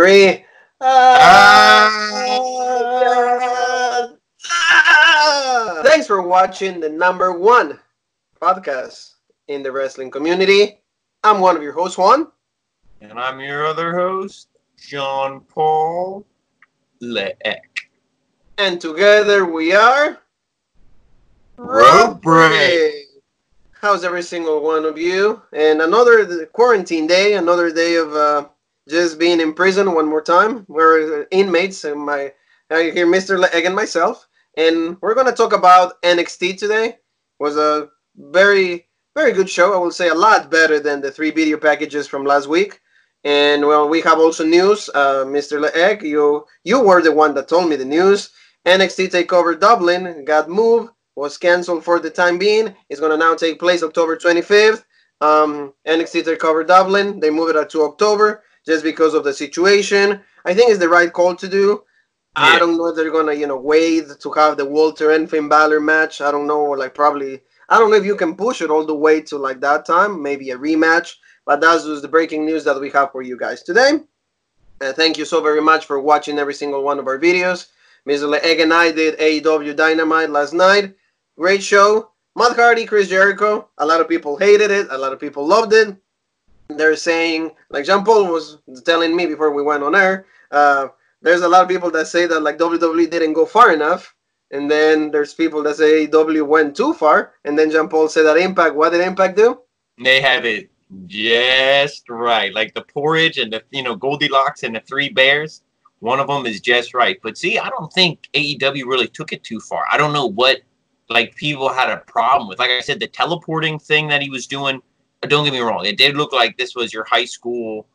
Three. Thanks for watching the #1 podcast in the wrestling community. I'm one of your hosts, Juan. And I'm your other host, John Paul Leek. And together we are... Road Break. How's every single one of you? And another quarantine day, another day of just being in prison one more time. We're inmates, and I hear Mr. Leek and myself. And we're going to talk about NXT today. It was a very, very good show. I will say a lot better than the 3 video packages from last week. And, well, we have also news. Mr. Leek, you were the one that told me the news. NXT TakeOver Dublin got moved, was canceled for the time being. It's going to now take place October 25th. NXT TakeOver Dublin, they moved it to October just because of the situation. I think it's the right call to do. Yeah. I don't know if they're going to, wait to have the Walter and Finn Balor match. I don't know, probably, I don't know if you can push it all the way to, that time, maybe a rematch. But that's just the breaking news that we have for you guys today. Thank you so very much for watching every single one of our videos. Mr. Leek and I did AEW Dynamite last night. Great show. Matt Hardy, Chris Jericho. A lot of people hated it. A lot of people loved it. They're saying, like Jean Paul was telling me before we went on air, there's a lot of people that say that WWE didn't go far enough. And then there's people that say AEW went too far. And then Jean Paul said that Impact, what did Impact do? They have it just right. Like the porridge and the, Goldilocks and the 3 bears. One of them is just right. But see, I don't think AEW really took it too far. I don't know what, people had a problem with. Like I said, the teleporting thing that he was doing, don't get me wrong. It did look like this was your high school,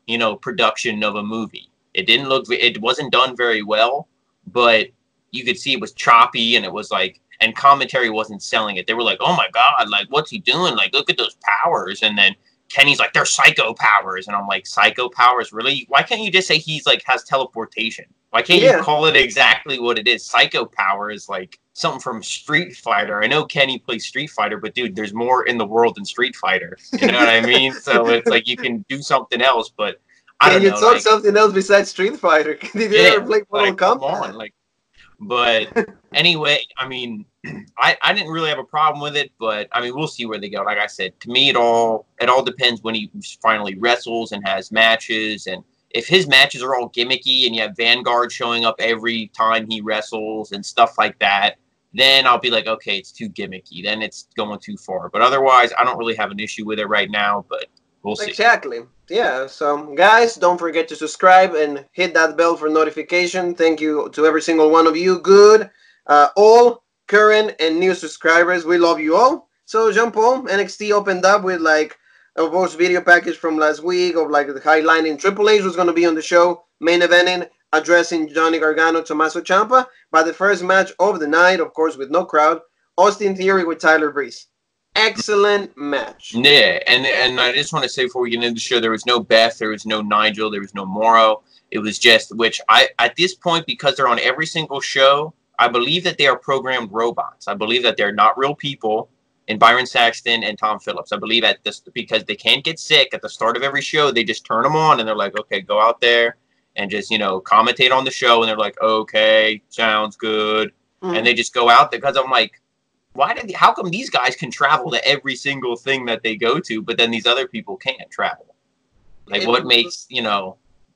production of a movie. It wasn't done very well, but you could see it was choppy and it was and commentary wasn't selling it. They were like, oh my God, what's he doing? Look at those powers. And then Kenny's like, they're psycho powers. And I'm like, psycho powers? Really? Why can't you just say he's has teleportation? Why can't you call it exactly what it is? Psycho power is something from Street Fighter. I know Kenny plays Street Fighter, but dude, there's more in the world than Street Fighter. You know what I mean? So it's you can do something else, but I don't know. Can you talk something else besides Street Fighter? Did you ever play Mortal Kombat? But anyway, I mean, I didn't really have a problem with it, but I mean, we'll see where they go. Like I said, to me, it all depends when he finally wrestles and has matches, and if his matches are all gimmicky and you have Vanguard showing up every time he wrestles and stuff like that, then I'll be like, okay, it's too gimmicky. Then it's going too far. But otherwise, I don't really have an issue with it right now, but we'll see. Exactly. Yeah, so guys, don't forget to subscribe and hit that bell for notification. Thank you to every single one of you. Good. All current and new subscribers. We love you all. So, Jean-Paul, NXT opened up with a post video package from last week of the highlighting Triple H was going to be on the show, main eventing, addressing Johnny Gargano, Tommaso Ciampa. But the first match of the night, of course, with no crowd, Austin Theory with Tyler Breeze. Excellent match. Yeah, and I just want to say before we get into the show, there was no Beth, there was no Nigel, there was no Morrow. It was just, which at this point, because they're on every single show, I believe that they are programmed robots. I believe that they're not real people. And Byron Saxton and Tom Phillips. I believe at this, because they can't get sick at the start of every show, they just turn them on and they're like, okay, go out there and just, commentate on the show. And they're like, okay, sounds good. And they just go out there, because I'm like, how come these guys can travel to every single thing that they go to, but then these other people can't travel? What makes,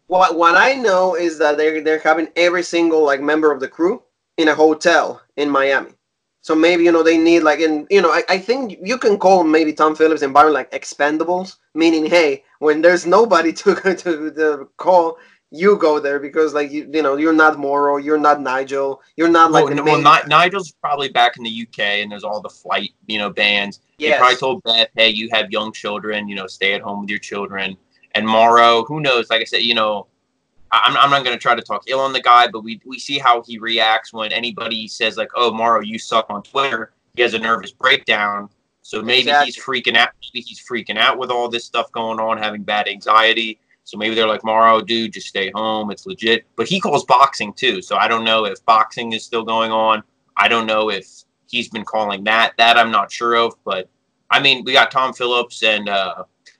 What I know is that they're having every single, member of the crew in a hotel in Miami. So maybe, they need, I think you can call maybe Tom Phillips and Byron, expendables, meaning, hey, when there's nobody to call, you go there because, you're not Morrow, you're not Nigel, you're not, Nigel's probably back in the UK, and there's all the flight, bands. Yes. They probably told Beth, hey, you have young children, stay at home with your children. And Morrow, who knows, like I said, I'm not going to try to talk ill on the guy, but we see how he reacts when anybody says, oh, Morrow, you suck on Twitter. He has a nervous breakdown. So maybe he's freaking out. Maybe he's freaking out with all this stuff going on, having bad anxiety. So maybe they're like, Morrow, dude, just stay home. It's legit. But he calls boxing, too. So I don't know if boxing is still going on. I don't know if he's been calling that. That I'm not sure of. But, I mean, we got Tom Phillips and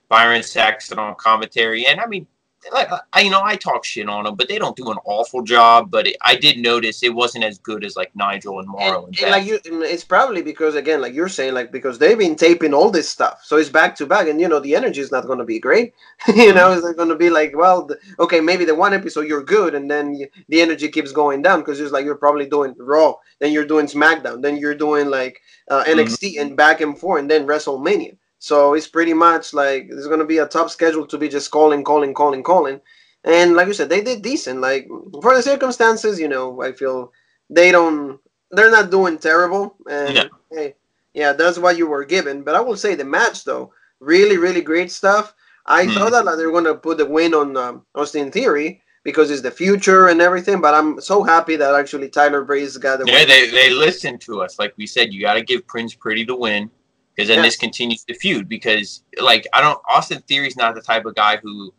Byron Saxton on commentary. And, I mean, like I talk shit on them, but they don't do an awful job. But I did notice it wasn't as good as like Nigel and Morrow and like Beth. it's probably because again, like you're saying, like because they've been taping all this stuff, so it's back to back, and the energy is not going to be great. Mhm. It's going to be like, well, okay, maybe the one episode you're good, and then the energy keeps going down because it's like you're probably doing Raw, then you're doing SmackDown, then you're doing like Mhm. NXT and back and forth, and then WrestleMania. So it's pretty much like there's going to be a tough schedule to be just calling, calling, calling, calling. And like you said, they did decent. Like for the circumstances, I feel they don't they're not doing terrible, No. and hey, yeah, that's what you were given. But I will say the match though, really, really great stuff. I thought Mhm. that like, they were gonna put the win on Austin Theory because it's the future and everything. But I'm so happy that actually Tyler Breeze got the Yeah, win. they listened to us. Like we said, you got to give Prince Pretty the win because then this Yes, continues the feud. Because like I don't, Austin Theory's not the type of guy who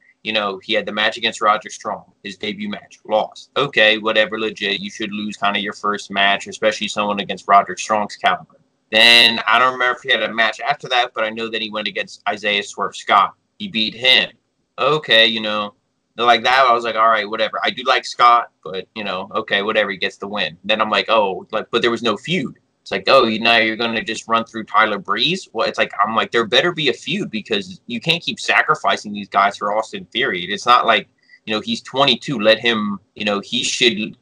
he had the match against Roger Strong, his debut match, lost. Okay, whatever, legit. You should lose kind of your first match, especially someone against Roger Strong's caliber. Then I don't remember if he had a match after that, but I know that he went against Isaiah Swerve Scott. He beat him. Okay, like that, I was like, all right, whatever. I do like Scott, but okay, whatever. He gets the win. Then I'm like, oh, like, but there was no feud. It's like, oh, now you're gonna just run through Tyler Breeze. Well, it's like I'm like, there better be a feud because you can't keep sacrificing these guys for Austin Theory. It's not like he's 22. Let him. He should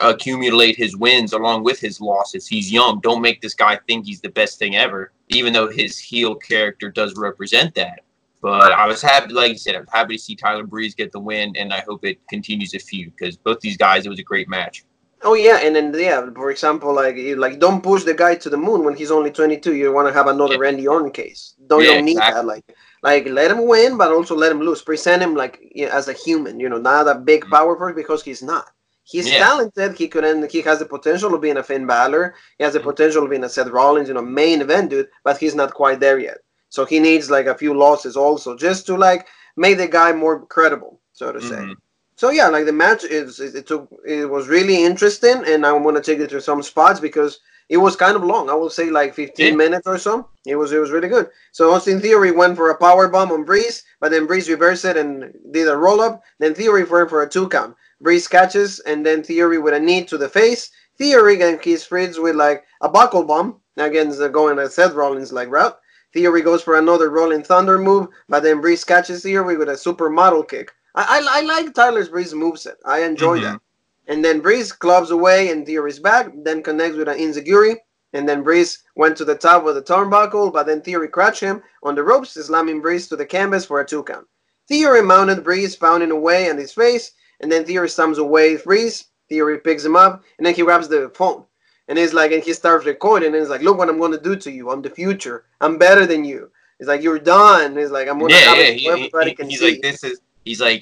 accumulate his wins along with his losses. He's young. Don't make this guy think he's the best thing ever, even though his heel character does represent that. But I was happy, like you said, I was happy to see Tyler Breeze get the win, and I hope it continues to feud because both these guys, it was a great match. oh yeah, and then yeah, for example, like don't push the guy to the moon when he's only 22. You want to have another Yeah, Randy Orton case. Don't you yeah, don't need that. exactly. Like let him win, but also let him lose. Present him like as a human. Not a big power force because he's not. He's Yeah. talented. He has the potential of being a Finn Balor. He has the Mhm. potential of being a Seth Rollins, main event dude. But he's not quite there yet. So he needs like a few losses also just to like make the guy more credible, so to say. Mhm. So yeah, like the match it was really interesting, and I want to take it to some spots because it was kind of long. I will say like 15 Yeah. minutes or so. It was really good. So Austin Theory went for a power bomb on Breeze, but then Breeze reversed it and did a roll up. Then Theory went for a 2 count. Breeze catches, and then Theory with a knee to the face. Theory again keeps Fritz with like a buckle bomb. Again, going a Seth Rollins like route. Theory goes for another Rolling Thunder move, but then Breeze catches Theory with a supermodel kick. I like Tyler's Breeze moveset. I enjoy Mhm. that. And then Breeze clubs away and Theory's back, then connects with an Inzaguri. And then Breeze went to the top of the turnbuckle, but then Theory crushed him on the ropes, slamming Breeze to the canvas for a 2 count. Theory mounted Breeze, pounding away on his face, and then Theory stomps away Breeze. Theory picks him up, and then he grabs the phone. And he starts recording, and he's like, look what I'm going to do to you. I'm the future. I'm better than you. He's like, you're done. He's like, I'm going to Yeah, have yeah. it so everybody can He's like, see. this is. He's like,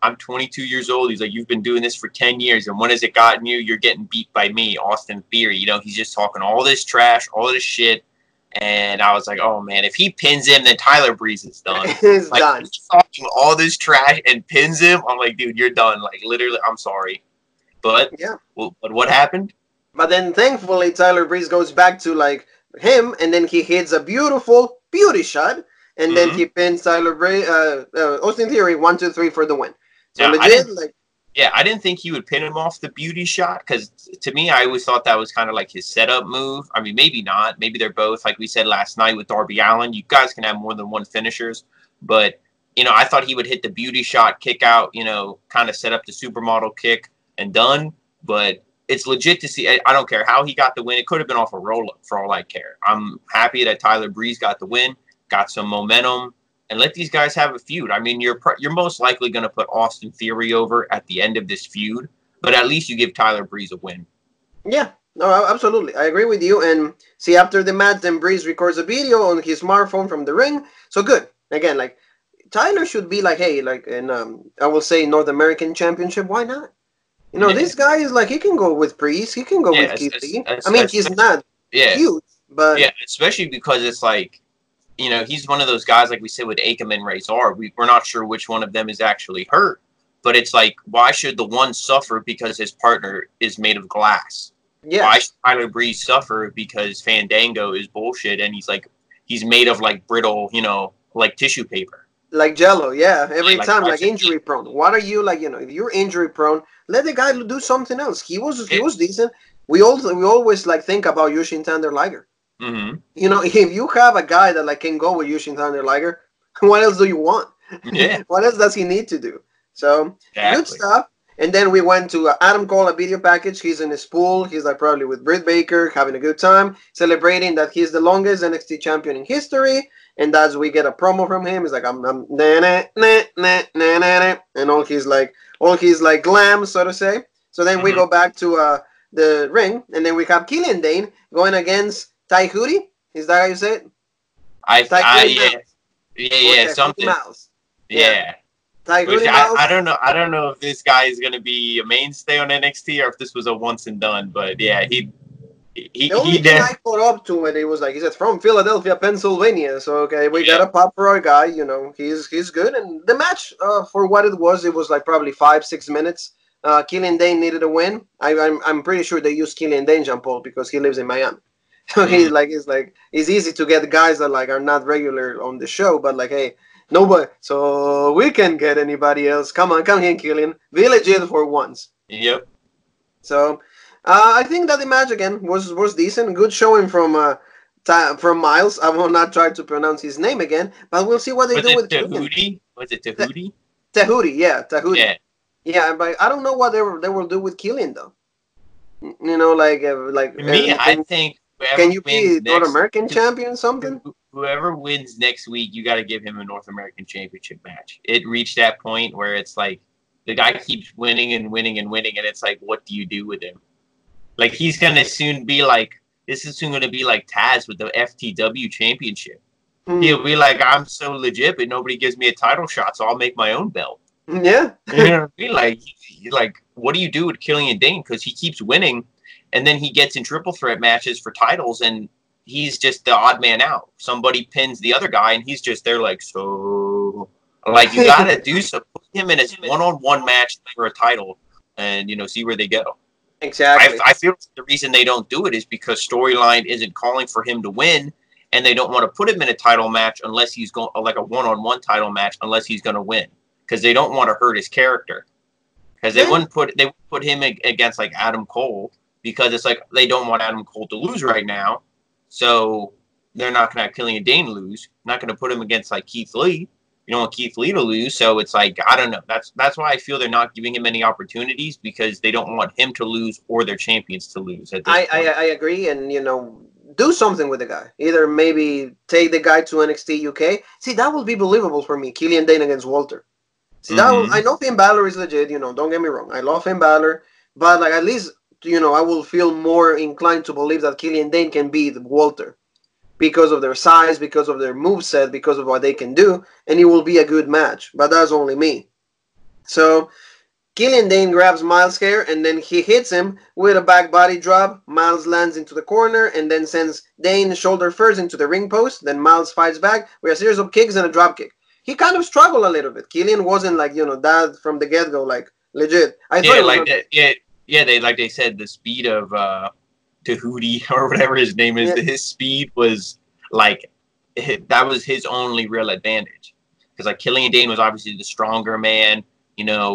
I'm 22 years old. He's like, you've been doing this for 10 years, and when has it gotten you? You're getting beat by me, Austin Theory. He's just talking all this trash, all this shit, and I was like, oh man, if he pins him, then Tyler Breeze is done. He's Like done. he's talking all this trash and pins him. I'm like, dude, you're done. Like literally, I'm sorry, but Yeah. but what happened? But then thankfully Tyler Breeze goes back to like him, and then he hits a beautiful beauty shot, and then Mm-hmm. he pins Austin Theory 1, 2, 3 for the win. So Now I legit, didn't. like Yeah, I didn't think he would pin him off the beauty shot because to me, I always thought that was kind of like his setup move. I mean, maybe not. Maybe they're both. Like we said last night with Darby Allin, you guys can have more than one finishers. But, I thought he would hit the beauty shot, kick out, kind of set up the supermodel kick and done. But it's legit to see. I don't care how he got the win. It could have been off a roll up for all I care. I'm happy that Tyler Breeze got the win, got some momentum and let these guys have a feud. I mean, you're most likely going to put Austin Theory over at the end of this feud, but at least you give Tyler Breeze a win. yeah, no, absolutely, I agree with you. And see, after the match, then Breeze records a video on his smartphone from the ring. So good. Again, like Tyler should be like, hey, like in I will say North American Championship. Why not? Yeah, This guy is like he can go with Breeze, he can go with yeah, Keith Lee. I mean, he's not yeah, huge, but yeah. Especially because it's like he's one of those guys like we said with Akam and Razor. We're not sure which one of them is actually hurt, but it's like why should the one suffer because his partner is made of glass? Why yes, should Tyler Breeze suffer because Fandango is bullshit and he's made of like brittle, like tissue paper? Like Jello, yeah. Every like time, like watching it. injury prone. What are you like? If you're injury prone, let the guy do something else. He was decent. We always like think about Yushin Thunder Liger. Mm-hmm. If you have a guy that like can go with Yushin Thunder Liger, what else do you want? Yeah, What else does he need to do? So good exactly. stuff. And then we went to Adam Cole, a video package. He's in his pool. He's like probably with Britt Baker, having a good time, celebrating that he's the longest NXT champion in history. And as we get a promo from him, he's like, I'm nah, nah, nah, nah, nah, nah, and all his glam, so to say. So then we Mm-hmm. go back to the ring, and then we have Killian Dane going against Ty Hootie. Is that how you say it? Ty Hootie Yeah, Mouse. Or yeah, Ty Hootie something. Mouse. Yeah. Yeah. Ty Which Hootie Mouse. I don't know. I don't know if this guy is going to be a mainstay on NXT or if this was a once and done. But yeah, The only he thing did. I caught up to it was like he said from Philadelphia, Pennsylvania. So okay, we got Yeah. a pop for our guy. He's good. And the match, for what it was like probably 5-6 minutes. Killian Dane needed a win. I'm pretty sure they used Killian Dane, Jean Paul, because he lives in Miami. So Mm. it's easy to get guys that like are not regular on the show, but like hey, nobody. So we can get anybody else. Come on, come here, Killian. Be legit for once. Yep. So I think that the match again was decent. Good showing from Miles. I will not try to pronounce his name again, but we'll see what they Was do it with Killian. Tahuti? Was it Tahuti? Tahuti, yeah, Tahuti. Yeah. Yeah, but I don't know what they will do with Killian though. To me, I think can whoever you wins be North next, American champion something? whoever wins next week, you got to give him a North American Championship match. It reached that point where it's like the guy keeps winning and winning and winning, and it's like, what do you do with him? Like he's gonna soon be like, this is soon gonna be like Taz with the FTW Championship. He'll be like, I'm so legit, but nobody gives me a title shot, so I'll make my own belt. Yeah. You know what I mean? Like, what do you do with Killian Dane? Because he keeps winning, and then he gets in triple threat matches for titles, and he's just the odd man out. Somebody pins the other guy, and he's just there like, so. Like, you got to do so. Put him in a one-on-one match for a title and, see where they go. Exactly. I feel the reason they don't do it is because storyline isn't calling for him to win, and they don't want to put him in a title match unless he's going like a one-on-one title match unless he's going to win, because they don't want to hurt his character. Because they wouldn't put him against like Adam Cole, because it's like they don't want Adam Cole to lose right now, so they're not going to have Killian Dane lose. Not going to put him against like Keith Lee. You don't want Keith Lee to lose, so it's like, I don't know. That's why I feel they're not giving him any opportunities, because they don't want him to lose or their champions to lose at this point. I agree, and do something with the guy. Either maybe take the guy to NXT UK. See, that would be believable for me. Killian Dane against Walter. See, I know Finn Balor is legit. Don't get me wrong. I love Finn Balor, but like at least I will feel more inclined to believe that Killian Dane can beat Walter, because of their size, because of their moveset, because of what they can do, and it will be a good match. But that's only me. So Killian Dane grabs Miles here, and then he hits him with a back body drop. Miles lands into the corner, and then sends Dane shoulder first into the ring post. Then Miles fights back with a series of kicks and a drop kick. He kind of struggled a little bit. Killian wasn't like, that from the get-go, like, legit. I thought it was they said the speed of Tahuti or whatever his name is, his speed was like, that was his only real advantage. Because like Killian Dane was obviously the stronger man,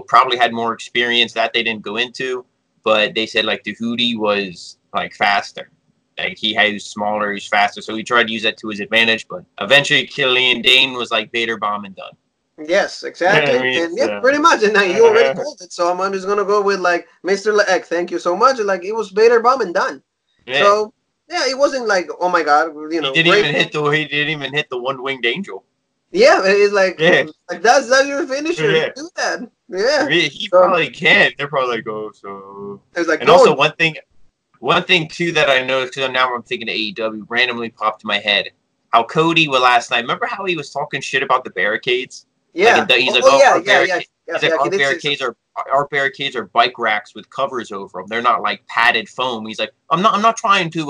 probably had more experience that they didn't go into, but they said like Tahuti was like faster. Like he was smaller, he was faster, so he tried to use that to his advantage, but eventually Killian Dane was like Vader bomb and done. Yes, exactly. I mean, and yeah, pretty much. And you already called it, so I'm just gonna go with like Mr. Leek. Thank you so much. Like it was Vader bomb and done. Yeah. So yeah, it wasn't like, oh my god, he didn't even hit the one-winged angel. Yeah, it's like that's your finisher. Yeah. Do that. Yeah, he probably can. They're probably like, oh, so. It's like, and also one thing too that I noticed, because now I'm thinking of AEW, randomly popped to my head. How Cody last night. Remember how he was talking shit about the barricades? Yeah. He's like, our barricades are bike racks with covers over them. They're not like padded foam. He's like, I'm not trying to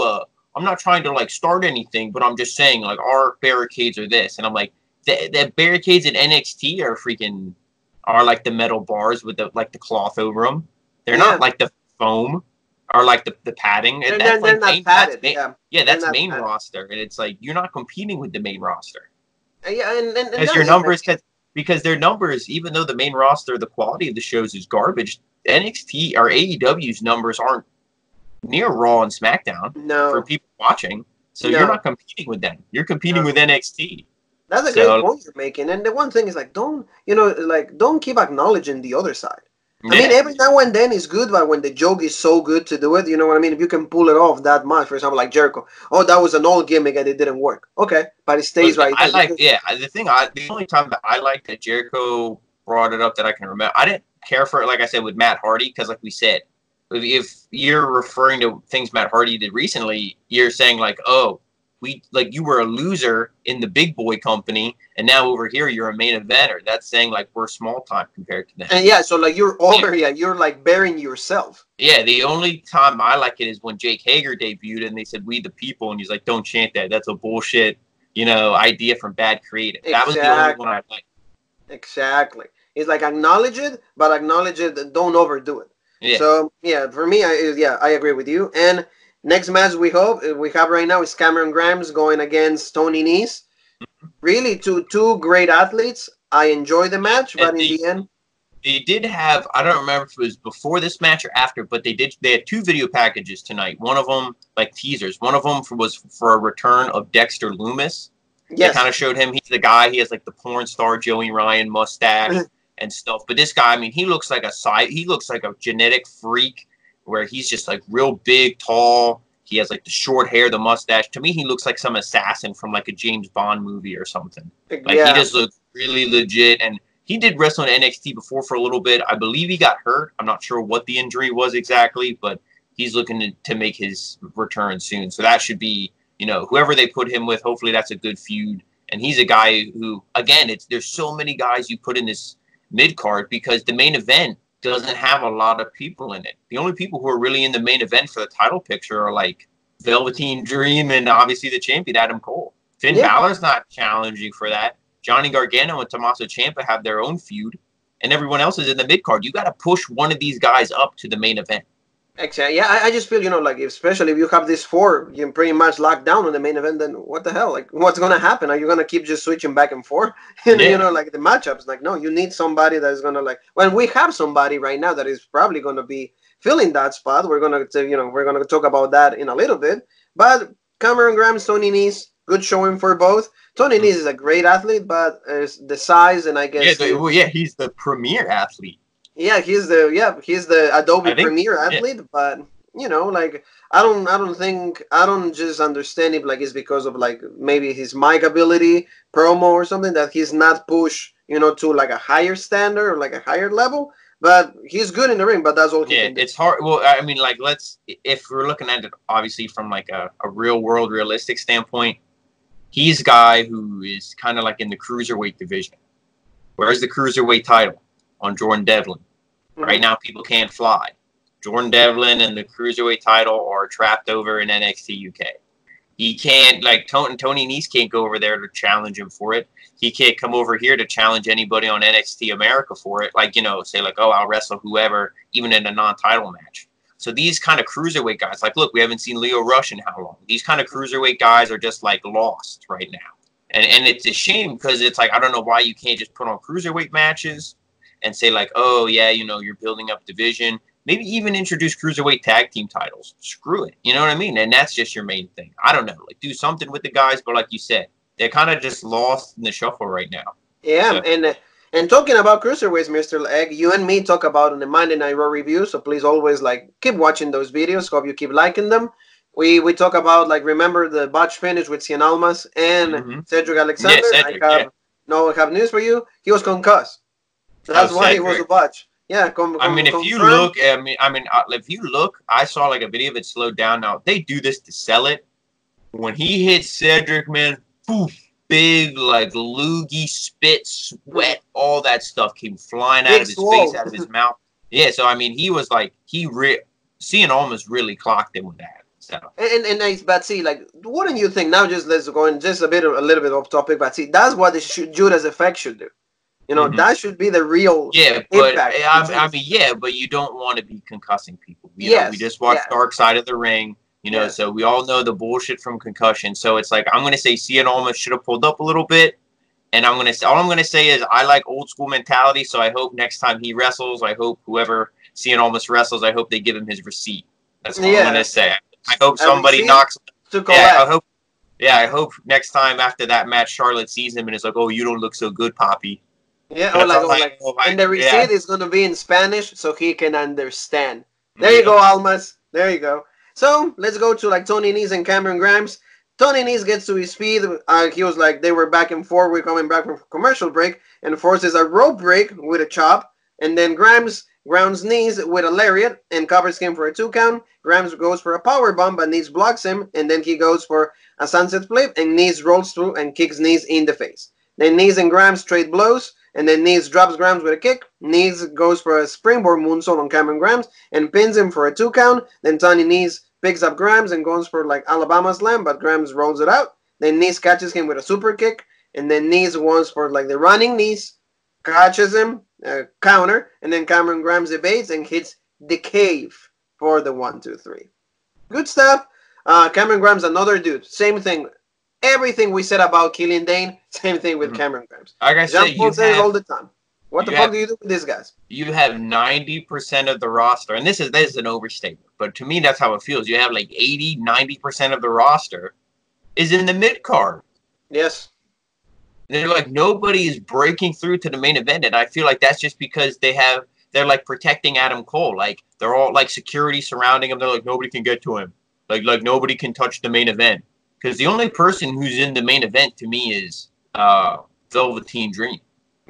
like start anything, but I'm just saying like our barricades are this. And I'm like, the barricades in NXT are like the metal bars with the cloth over them. They're not like the foam or like the padding. They're not padded. That's main roster, and it's like you're not competing with the main roster. Yeah, and because your numbers, because their numbers, even though the main roster, the quality of the shows is garbage, NXT or AEW's numbers aren't near Raw and SmackDown for No, people watching. So you're no, not competing with them. You're competing with no. NXT. That's a great So point you're making. And the one thing is like, don't you know, like don't keep acknowledging the other side. I mean, yeah, every now and then is good, but when the joke is so good to do it, you know what I mean? If you can pull it off that much, for example, like Jericho, oh, that was an old gimmick and it didn't work. Okay, but it stays but right I there. like Because, the only time that I liked that Jericho brought it up that I can remember, I didn't care for it, like I said, with Matt Hardy, because like we said, if you're referring to things Matt Hardy did recently, you're saying like, oh, you were a loser in the big boy company, and now over here you're a main eventer. That's saying like we're small time compared to them. and yeah, so like you're over, yeah, you're like burying yourself. Yeah, the only time I like it is when Jake Hager debuted and they said "We the People," and he's like, "Don't chant that. That's a bullshit, idea from bad creative." That was the only one I liked. Exactly. It's like acknowledge it, but acknowledge it. Don't overdo it. Yeah, So yeah, for me, I agree with you. And next match we have right now is Cameron Grimes going against Tony Nese. Really, two great athletes. I enjoy the match, and but in the end, they did have, I don't remember if it was before this match or after, but they had two video packages tonight. One of them like teasers. One of them was for a return of Dexter Loomis. They kind yes, of showed him. He's the guy. He has like the porn star Joey Ryan mustache and stuff. But this guy, I mean, he looks like a genetic freak where he's just like real big, tall. He has like the short hair, the mustache. To me, he looks like some assassin from like a James Bond movie or something. Like he yeah, just looks really legit. And he did wrestle in NXT before for a little bit. I believe he got hurt. I'm not sure what the injury was exactly, but he's looking to make his return soon. So that should be, whoever they put him with, hopefully that's a good feud. And he's a guy who, again, there's so many guys you put in this mid card because the main event doesn't have a lot of people in it. The only people who are really in the main event for the title picture are like Velveteen Dream and obviously the champion Adam Cole. Finn yeah. Balor's not challenging for that. Johnny Gargano and Tommaso Ciampa have their own feud, and everyone else is in the mid card. You got to push one of these guys up to the main event. Exactly. Yeah, I just feel, like especially if you have these four, you pretty much locked down on the main event, then what the hell? Like, what's going to happen? Are you going to keep just switching back and forth? Yeah. Like the matchups. Like, no, you need somebody that is going to, like, when we have somebody right now that is probably going to be filling that spot. We're going to talk about that in a little bit. But Cameron Grimes, Tony Nese, good showing for both. Tony Nese is a great athlete, but the size and I guess. He's the premier athlete. Yeah, he's the Adobe Premiere athlete, but like I don't just understand if like it's because of like maybe his mic ability, promo or something that he's not pushed, to like a higher standard or like a higher level. But he's good in the ring, but that's all he can do. It's hard. Well, I mean, like if we're looking at it obviously from like a real world realistic standpoint, he's a guy who is kind of like in the cruiserweight division. Where's the cruiserweight title? On Jordan Devlin. Right now, people can't fly. Jordan Devlin and the cruiserweight title are trapped over in NXT UK. He can't, like, Tony Nese can't go over there to challenge him for it. He can't come over here to challenge anybody on NXT America for it. Like, say, like, oh, I'll wrestle whoever, even in a non-title match. So these kind of cruiserweight guys, like, look, we haven't seen Leo Rush in how long? These kind of cruiserweight guys are just, like, lost right now. And it's a shame because it's like, I don't know why you can't just put on cruiserweight matches and say like, oh yeah, you're building up division. Maybe even introduce cruiserweight tag team titles. Screw it. You know what I mean? And that's just your main thing. I don't know. Like do something with the guys, but like you said, they're kind of just lost in the shuffle right now. Yeah, so. And talking about cruiserweights, Mr. Egg, you and me talk about in the Monday Night Raw review, so please always like keep watching those videos. Hope you keep liking them. We talk about like remember the botch finish with Cien Almas and Cedric Alexander. Yeah, Cedric, I have news for you. He was concussed. That's why he was a botch. Yeah, if you look, if you look, I saw like a video of it slowed down. Now they do this to sell it. When he hit Cedric, man, poof, big like loogie, spit, sweat, all that stuff came flying out of his face, out of his mouth. Yeah, so I mean, he was like Cien Almas really clocked him with that. So. But see, like, wouldn't you think now? Just let's go in just a little bit off topic. But see, that's what the Judas effect should do. That should be the real impact. But you don't want to be concussing people. We just watched Dark Side of the Ring, so we all know the bullshit from concussion. So it's like, I'm going to say Cien Almas should have pulled up a little bit And all I'm gonna say is I like old school mentality. So I hope next time he wrestles, I hope whoever Cien Almas wrestles, I hope they give him his receipt. That's all I'm gonna say. I hope somebody knocks. To collect. I hope next time after that match, Charlotte sees him and is like, "Oh, you don't look so good, Poppy." Yeah, and the receipt is gonna be in Spanish so he can understand. There you go, Almas. There you go. So let's go to like Tony Nese and Cameron Grimes. Tony Nese gets to his feet. He was like, they were back and forth. We're coming back from commercial break and forces a rope break with a chop. And then Grimes grounds Nese with a lariat and covers him for a 2 count. Grimes goes for a power bomb, but Nese blocks him. And then he goes for a sunset flip, and Nese rolls through and kicks Nese in the face. Then Nese and Grimes trade blows, and then Nese drops Grimes with a kick. Nese goes for a springboard moonsault on Cameron Grimes and pins him for a 2 count. Then Tony Nese picks up Grimes and goes for like Alabama slam, but Grimes rolls it out. Then Nese catches him with a super kick, and then Nese wants for like the running Nese, catches him, counter, and then Cameron Grimes evades and hits the cave for the 1, 2, 3. Good stuff. Cameron Grimes, another dude. Same thing. Everything we said about Killian Dane, same thing with Cameron Grimes. Like I said, you says all the time. What the fuck do you do with these guys? You have 90% of the roster, and this is an overstatement, but to me that's how it feels. You have like 80, 90% of the roster is in the mid card. Yes. They're like nobody is breaking through to the main event, and I feel like that's just because they're like protecting Adam Cole. Like they're all like security surrounding him. They're like nobody can get to him. Like nobody can touch the main event. Because the only person who's in the main event to me is Velveteen Dream.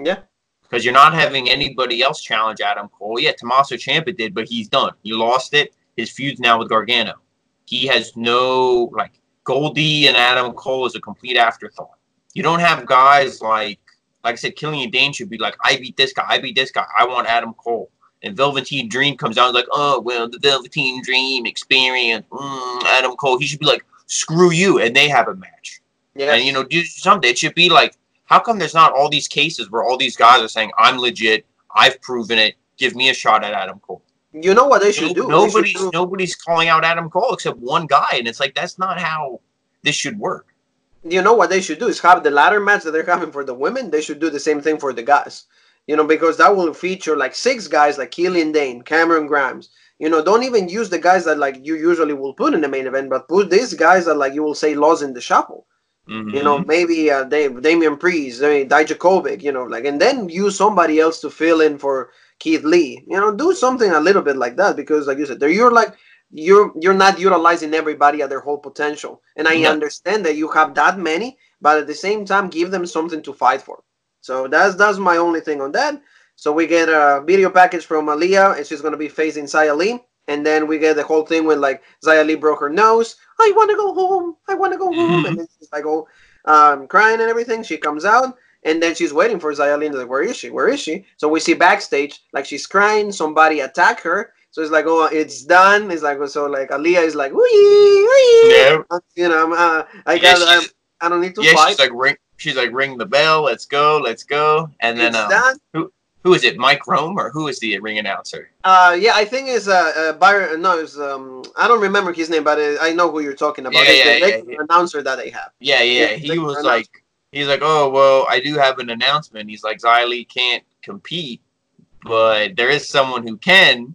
Yeah. Because you're not having anybody else challenge Adam Cole. Yeah, Tommaso Ciampa did, but he's done. He lost it. His feud's now with Gargano. He has no, like, Goldie and Adam Cole is a complete afterthought. You don't have guys like I said, Killian Dane should be like, I beat this guy, I want Adam Cole. And Velveteen Dream comes out like, oh, well, the Velveteen Dream experience, Adam Cole. He should be like, screw you, and they have a match. Yeah. And, do something. It should be like, how come there's not all these cases where all these guys are saying, I'm legit, I've proven it, give me a shot at Adam Cole? You know what they should do? Nobody's calling out Adam Cole except one guy, and it's like, that's not how this should work. You know what they should do is have the ladder match that they're having for the women. They should do the same thing for the guys. Because that will feature like 6 guys like Killian Dane, Cameron Grimes. Don't even use the guys that like you usually will put in the main event, but put these guys that like you will say lost in the shuffle. Mm-hmm. Maybe Damian Priest, Dijakovic, and then use somebody else to fill in for Keith Lee. Do something a little bit like that, because like you said, you're not utilizing everybody at their whole potential. And I understand that you have that many, but at the same time, give them something to fight for. So that's my only thing on that. So we get a video package from Aaliyah, and she's going to be facing Xia Li. And then we get the whole thing when like Xia Li broke her nose. I want to go home. And then she's like, crying and everything. She comes out, and then she's waiting for Xia Li. Like, where is she? So we see backstage, like she's crying. Somebody attack her. So it's like, oh, it's done. It's like, so like Aaliyah is like, yeah. I don't need to fight. She's like, ring the bell. Let's go. And then who is it? Mike Rome, or who is the ring announcer? Yeah, I think it's Byron. No, it's I don't remember his name, but I know who you're talking about. The announcer that they have. Yeah. He was like, he's like, oh well, I do have an announcement. He's like, Xia Li can't compete, but there is someone who can.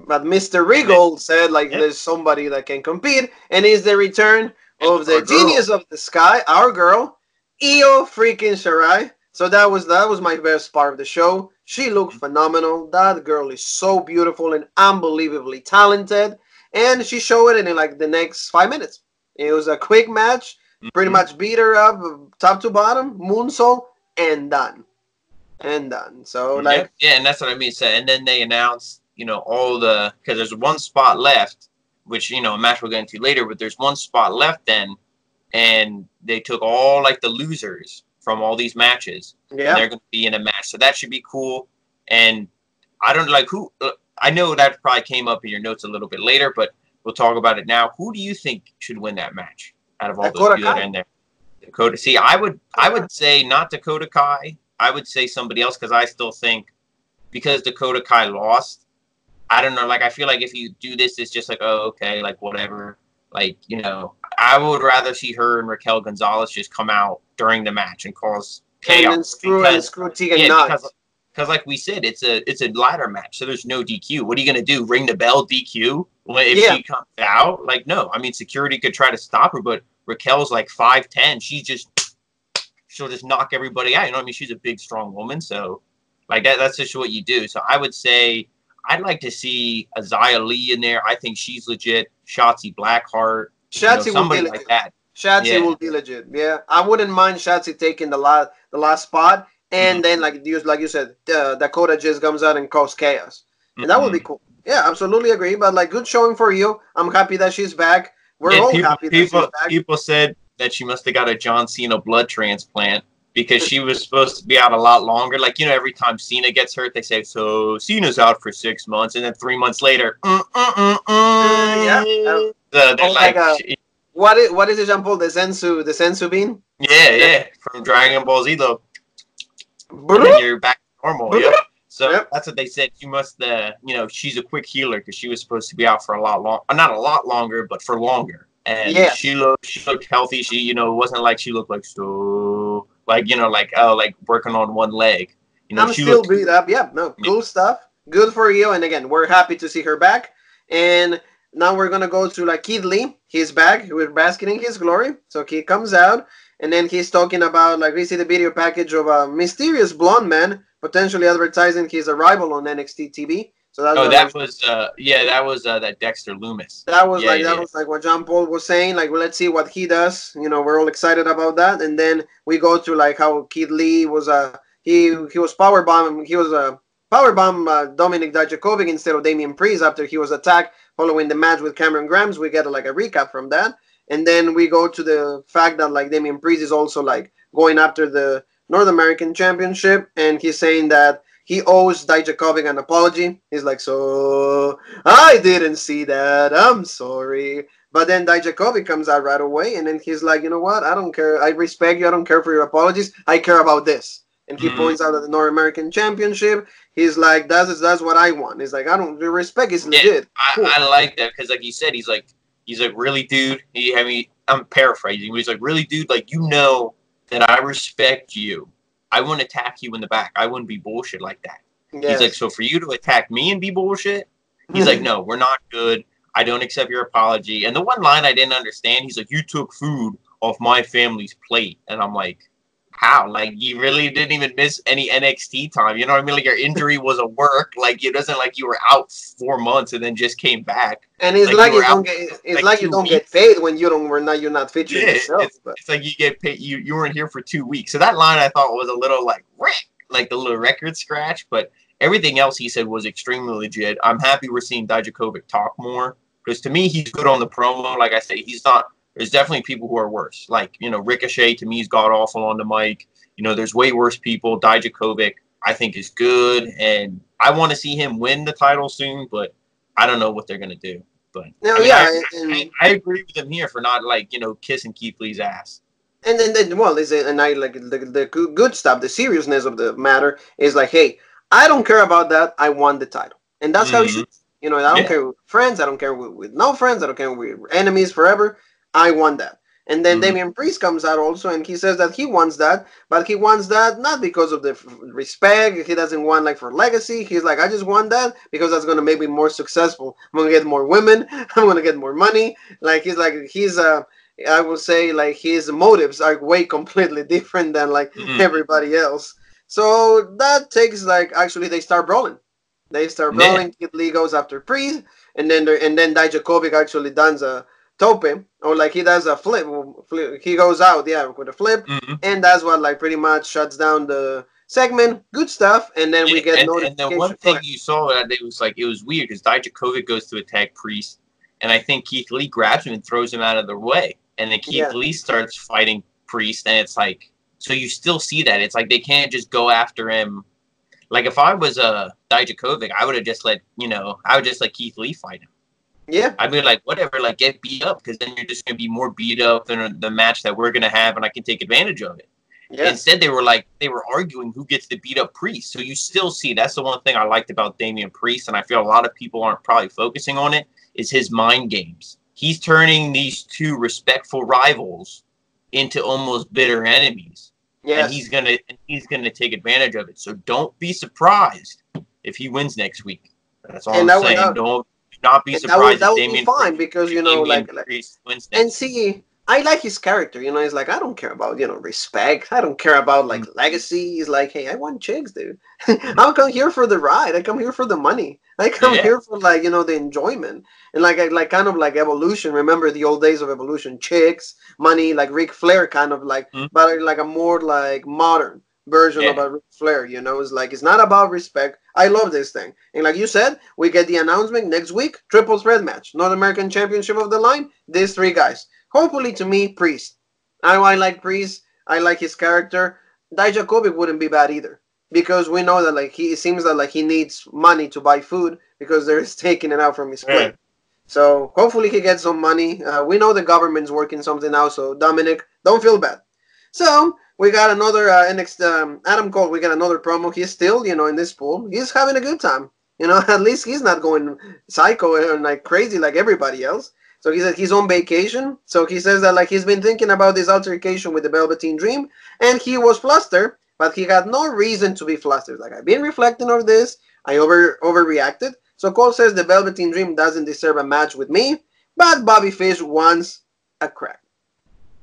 But Mr. Regal said like there's somebody that can compete, and it's the return of the genius of the sky, our girl, Io freaking Shirai. So that was my best part of the show. She looked phenomenal. That girl is so beautiful and unbelievably talented, and she showed it in like the next 5 minutes. It was a quick match. Pretty much beat her up top to bottom, moonsault, and done. So like and that's what I mean. So, and then they announced, because there's one spot left, which a match we'll get into later, but there's one spot left then, and they took all like the losers from all these matches, and they're going to be in a match, so that should be cool. And I don't like who. I know that probably came up in your notes a little bit later, but we'll talk about it now. Who do you think should win that match out of all those people that are in there? Dakota. See, I would say not Dakota Kai. I would say somebody else, because I still think because Dakota Kai lost. I don't know. Like, I feel like if you do this, it's just like, oh, okay, like whatever. Like, I would rather see her and Raquel Gonzalez just come out during the match and cause And then chaos because screw Tegan yeah, Knox. because like we said, it's a ladder match, so there's no DQ. What are you gonna do? Ring the bell, DQ? If Yeah, she comes out, like no. I mean, security could try to stop her, but Raquel's like 5'10". She'll just knock everybody out. You know what I mean? She's a big, strong woman, so like that's just what you do. So I would say I'd like to see a Xia Li in there. I think she's legit. Shotzi Blackheart, Shotzi will be somebody like legit. that. Shotzi Yeah. will be legit. Yeah, I wouldn't mind Shotzi taking the last spot, and then like you said, Dakota just comes out and causes chaos, and that would be cool. Yeah, absolutely agree. But like, good showing for you. I'm happy that she's back. We're And all happy that she's back. people said that she must have got a John Cena blood transplant because she was supposed to be out a lot longer. Like, every time Cena gets hurt, they say, so Cena's out for 6 months. And then 3 months later, Yeah. they're like, what is it, Jean Paul? The sensu bean? yeah, from Dragon Ball Z, though. And then you're back to normal. Yeah. So that's what they said. She must, she's a quick healer because she was supposed to be out for a lot long, not a lot longer, but for longer. And she looked healthy. She, it wasn't like she looked like so, like working on one leg. I'm she still beat up. Yeah, no, cool stuff. Good for you. And again, we're happy to see her back. And now we're gonna go to like Keith Lee. He's back. We're basking in his glory. So he comes out, and then he's talking about like we see the video package of a mysterious blonde man potentially advertising his arrival on NXT TV. So that's that was that Dexter Loomis. That was like what John Paul was saying. Like, well, let's see what he does. We're all excited about that. And then we go to like how Keith Lee was he was powerbomb. He was powerbomb Dominic Dijakovic instead of Damian Priest after he was attacked following the match with Cameron Grimes. We get like a recap from that. And then we go to the fact that like Damian Priest is also like going after the North American Championship, and he's saying that he owes Dijakovic an apology. He's like, so I didn't see that. I'm sorry. But then Dijakovic comes out right away, and then he's like, you know what? I don't care. I respect you. I don't care for your apologies. I care about this. And he points out at the North American Championship. He's like, that's what I want. He's like, I don't respect. It's legit. Cool. I like that because, like you said, he's like, really, dude. I'm paraphrasing, but he's like, really, dude. Like, that I respect you. I wouldn't attack you in the back. I wouldn't be bullshit like that. Yes. He's like, so for you to attack me and be bullshit? He's like, no, we're not good. I don't accept your apology. And the one line I didn't understand, he's like, you took food off my family's plate. And I'm like, how? Like, you really didn't even miss any NXT time. You know what I mean? Like, your injury was a work. Like, it doesn't like you were out 4 months and then just came back. And it's like you don't get paid when you're not featuring yourself. It's like you get paid. You weren't here for 2 weeks. So that line I thought was a little like the little record scratch. But everything else he said was extremely legit. I'm happy we're seeing Dijakovic talk more because to me he's good on the promo. Like I say, he's not. There's definitely people who are worse. Like, Ricochet, to me, is god-awful on the mic. There's way worse people. Dijakovic, I think, is good. And I want to see him win the title soon, but I don't know what they're going to do. But I agree with him here for not, kissing Keith Lee's ass. And then I like the good stuff, the seriousness of the matter is like, hey, I don't care about that. I want the title. And that's how it should. I don't care with friends. I don't care with no friends. I don't care with enemies forever. I want that. And then Damian Priest comes out also, and he says that he wants that, but he wants that not because of the respect. He doesn't want like for legacy. He's like, I just want that because that's going to make me more successful. I'm going to get more women. I'm going to get more money. Like, I would say like his motives are way completely different than like everybody else. So that takes like, actually they start brawling. Kid Lee goes after Priest, and then Dijakovic actually does a tope, or like he does a flip. He goes out, with a flip, and that's what like pretty much shuts down the segment. Good stuff, and then we get notification. And the one thing you saw that it was weird because Dijakovic goes to attack Priest, and I think Keith Lee grabs him and throws him out of the way, and then Keith Lee starts fighting Priest, and it's like, so you still see that it's like they can't just go after him. Like if I was Dijakovic, I would have just let Keith Lee fight him. Yeah, I mean, like, whatever, like, get beat up, because then you're just going to be more beat up than the match that we're going to have, and I can take advantage of it. Yeah. Instead, they were arguing who gets to beat up Priest. So you still see, that's the one thing I liked about Damian Priest, and I feel a lot of people aren't probably focusing on it, is his mind games. He's turning these two respectful rivals into almost bitter enemies. and Yes. he's gonna take advantage of it. So don't be surprised if he wins next week. That's all And I'm that would saying. Don't not be surprised that if would be fine because Damian Priest wins and next week. see, I like his character. He's like, I don't care about respect. I don't care about like Mm, legacy. He's like, hey, I want chicks, dude. I come here for the ride. I come here for the money. I come yeah, here for like the enjoyment and like kind of like evolution. Remember the old days of evolution? Chicks, money, like Ric Flair, kind of like, mm, but like a more like modern version of yeah. a Ric Flair. It's like it's not about respect. I love this thing, and like you said, we get the announcement next week: triple threat match, North American Championship of the line. These three guys. Hopefully, to me, Priest. I like Priest. I like his character. Dijakovic wouldn't be bad either because we know that like it seems that like he needs money to buy food because they're taking it out from his Yeah. plate. So hopefully he gets some money. We know the government's working something out. So Dominic, don't feel bad. So we got another NXT Adam Cole. We got another promo. He's still in this pool. He's having a good time. At least he's not going psycho and like crazy like everybody else. So he said he's on vacation. So he says that like he's been thinking about this altercation with the Velveteen Dream, and he was flustered, but he had no reason to be flustered. Like I've been reflecting on this. I overreacted. So Cole says the Velveteen Dream doesn't deserve a match with me, but Bobby Fish wants a crack.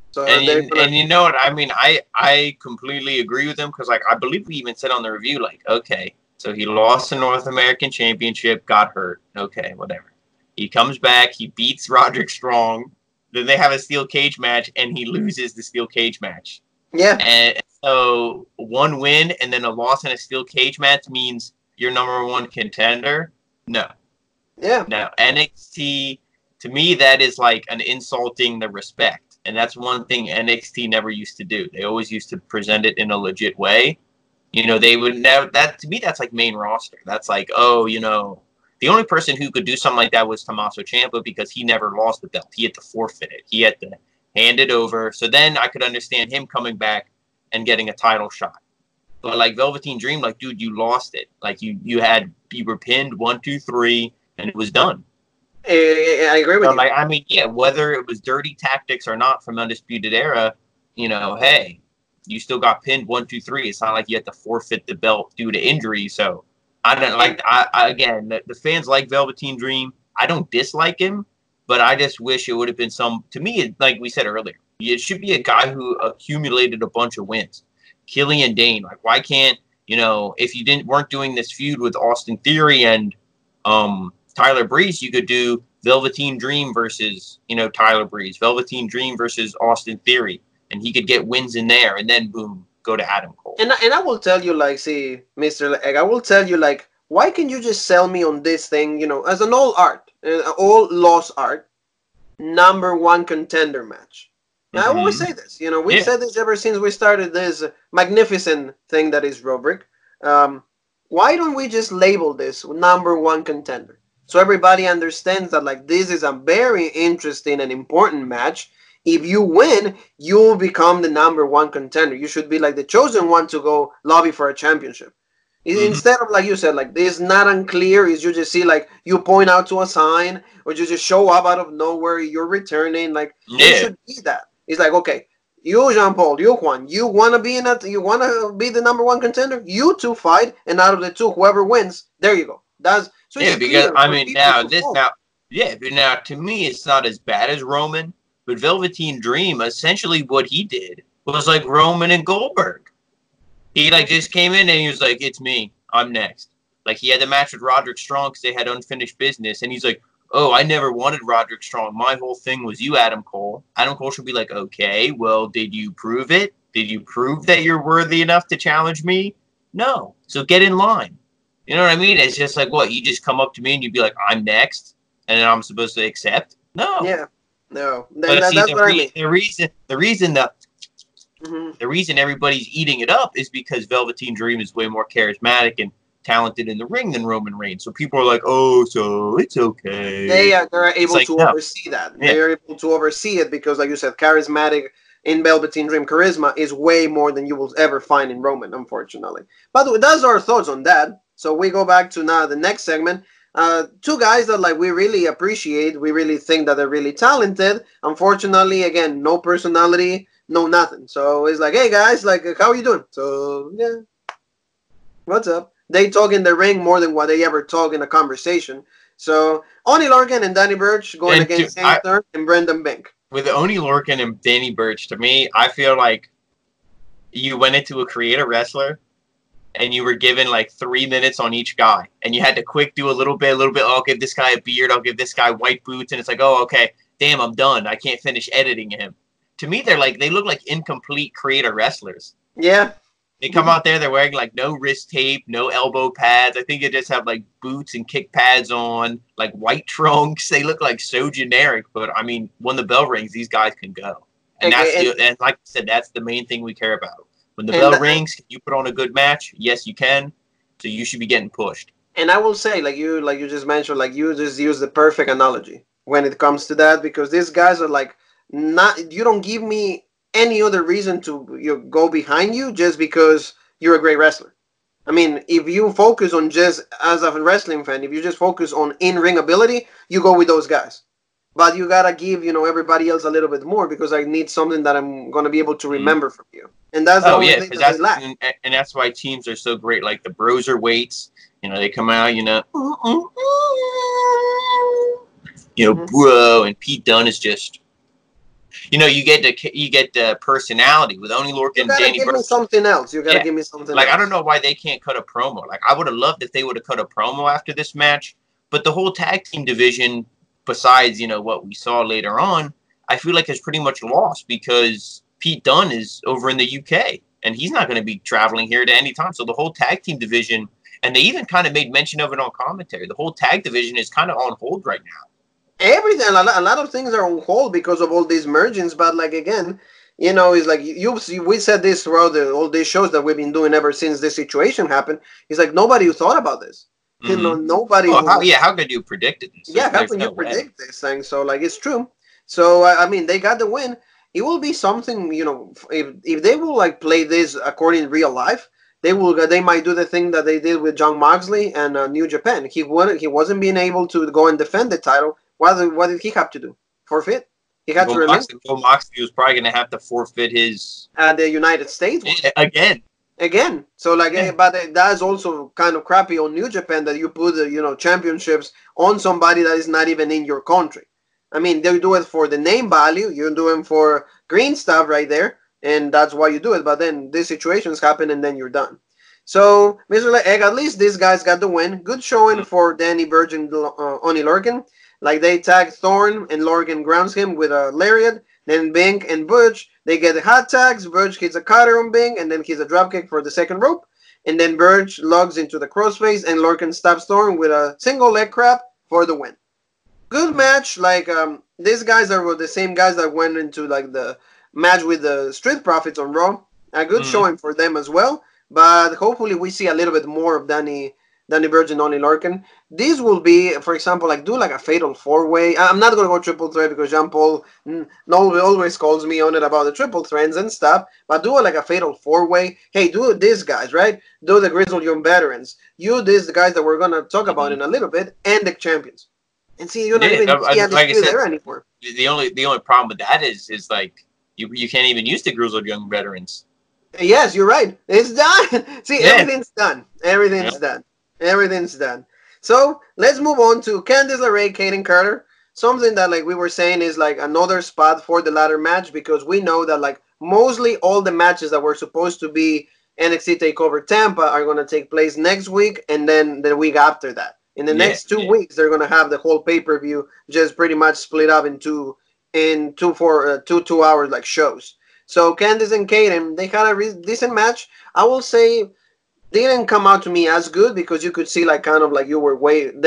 So they're gonna. And you know what? I mean, I completely agree with him because like I believe we even said on the review like, okay, so he lost the North American Championship, got hurt. Okay, whatever. He comes back, he beats Roderick Strong. Then they have a steel cage match, and he loses the steel cage match. Yeah. And so one win and then a loss in a steel cage match means you're number one contender. No, Yeah. no. NXT to me that is like an insulting the respect. And that's one thing NXT never used to do. They always used to present it in a legit way. They would never. That to me, that's like main roster. That's like, oh, the only person who could do something like that was Tommaso Ciampa because he never lost the belt. He had to forfeit it. He had to hand it over. So then I could understand him coming back and getting a title shot. But like Velveteen Dream, like, dude, you lost it. Like you were pinned 1, 2, 3, and it was done. I agree with So, you. like, I mean, yeah, whether it was dirty tactics or not from Undisputed Era, hey, you still got pinned 1, 2, 3. It's not like you had to forfeit the belt due to injury. So I don't like. Again, the fans like Velveteen Dream. I don't dislike him, but I just wish it would have been some. To me, like we said earlier, it should be a guy who accumulated a bunch of wins. Killian Dane, like, why can't if you weren't doing this feud with Austin Theory and Tyler Breeze, you could do Velveteen Dream versus, Tyler Breeze, Velveteen Dream versus Austin Theory, and he could get wins in there, and then boom, go to Adam Cole. And I will tell you, like, see, Mr. Egg, I will tell you, like, why can you just sell me on this thing, as an all art, all lost art, number one contender match? Mm-hmm. I always say this, we've said this ever since we started this magnificent thing that is Rubric. Why don't we just label this number one contender? So everybody understands that like this is a very interesting and important match. If you win, you'll become the number one contender. You should be like the chosen one to go lobby for a championship. Mm-hmm. Instead of like you said, like this not unclear, is you just see like you point out to a sign or you just show up out of nowhere, you're returning. Like it should be that. It's like, okay, you Jean Paul, you Juan, you wanna be the number one contender? You two fight, and out of the two, whoever wins, there you go. So because I mean but now to me it's not as bad as Roman, but Velveteen Dream essentially what he did was like Roman and Goldberg. He like just came in and he was like, "It's me, I'm next." Like he had the match with Roderick Strong because they had unfinished business, and he's like, "Oh, I never wanted Roderick Strong. My whole thing was you, Adam Cole." Adam Cole should be like, "Okay, well, did you prove it? Did you prove that you're worthy enough to challenge me? No. So get in line." You know what I mean? It's just like, what, you just come up to me and you'd be like, "I'm next," and then I'm supposed to accept? No. Yeah. No. But see, that's what I mean. The reason everybody's eating it up is because Velveteen Dream is way more charismatic and talented in the ring than Roman Reigns. So people are like, "Oh, so it's okay." They're able to oversee that. Yeah. They're able to oversee it because, like you said, charismatic in Velveteen Dream charisma is way more than you will ever find in Roman, unfortunately. But that's our thoughts on that. So we go back to now the next segment. two guys that like we really appreciate. We really think that they're really talented. Unfortunately, again, no personality, no nothing. So it's like, hey guys, like how are you doing? So yeah, what's up? They talk in the ring more than what they ever talk in a conversation. So Oni Lorcan and Danny Burch going And against Shane Thorne and Brendan Bink. with Oni Lorcan and Danny Burch, to me, I feel like you went into a creative wrestler and you were given like 3 minutes on each guy, and you had to quick do a little bit. Oh, I'll give this guy a beard. I'll give this guy white boots, and it's like, oh, okay, damn, I'm done. I can't finish editing him. To me, they look like incomplete creative wrestlers. Yeah. They come out there, they're wearing like no wrist tape, no elbow pads. I think they just have like boots and kick pads on, like white trunks. They look like so generic, but I mean, when the bell rings, these guys can go. And and like I said, that's the main thing we care about. When the bell rings, can you put on a good match? Yes, you can. So you should be getting pushed. And I will say, like you just mentioned, like you just use the perfect analogy when it comes to that, because these guys are like not. You don't give me any other reason to go behind you just because you're a great wrestler. I mean, if you focus on just as a wrestling fan, if you just focus on in-ring ability, you go with those guys. But you gotta give, everybody else a little bit more, because I need something that I'm gonna be able to remember from you. And that's the only thing that they lack. And that's why teams are so great. Like the Broser weights, they come out, bro, and Pete Dunne is just, you get the personality with Oni Lorcan and Danny Burch. You gotta give me something else. You gotta give me something else. I don't know why they can't cut a promo. Like, I would have loved if they would have cut a promo after this match. But the whole tag team division, besides, what we saw later on, I feel like it's pretty much lost because Pete Dunne is over in the UK, and he's not going to be traveling here at any time. So the whole tag team division, and they even kind of made mention of it on commentary, the whole tag division is kind of on hold right now. Everything, a lot of things are on hold because of all these mergings. But like again, it's like we said this throughout all these shows that we've been doing ever since this situation happened. It's like nobody thought about this. Nobody. How could you predict it? Yeah, how can you predict this thing? So like it's true. So I mean, they got the win. It will be something, if they will like play this according to real life, they might do the thing that they did with Jon Moxley and New Japan. He wasn't being able to go and defend the title. What did he have to do? Forfeit? He had to remain. Moxley was probably going to have to forfeit his the United States again. So but that's also kind of crappy on New Japan that you put championships on somebody that is not even in your country. I mean, they do it for the name value. You do it for green stuff right there, and that's why you do it. But then these situations happen, and then you're done. So, Mr. Egg, at least these guys got the win. Good showing for Danny Burch and Oni Lorcan. Like, they tag Thorne, and Lorcan grounds him with a lariat. Then Bink and Burch, they get the hot tags. Burch hits a cutter on Bink, and then hits a dropkick for the second rope. And then Burch logs into the crossface, and Lorcan stops Thorne with a single leg crab for the win. Good match. Like, these guys are the same guys that went into like the match with the Street Profits on Raw. A good showing for them as well. But hopefully we see a little bit more of Danny Burch and Oni Lorcan. This will be, for example, like do like a fatal 4-way. I'm not gonna go triple threat because Jean Paul always calls me on it about the triple threats and stuff. But do like a fatal 4-way. Hey, do these guys, right? Do the Grizzled Young Veterans. You these guys that we're gonna talk about in a little bit, and the champions. And see, you're not even there anymore. The only problem with that is like you can't even use the Grizzled Young Veterans. Yes, you're right. It's done. See, everything's done. Everything's done. Everything's done. So let's move on to Candice LeRae, Kaden Carter. Something that like we were saying is like another spot for the ladder match, because we know that like mostly all the matches that were supposed to be NXT TakeOver Tampa are going to take place next week, and then the week after that. In the next 2 weeks, they're going to have the whole pay-per-view just pretty much split up in two 2-hour like shows. So Candice and Kaden, they had a decent match. I will say they didn't come out to me as good, because you could see like kind of like they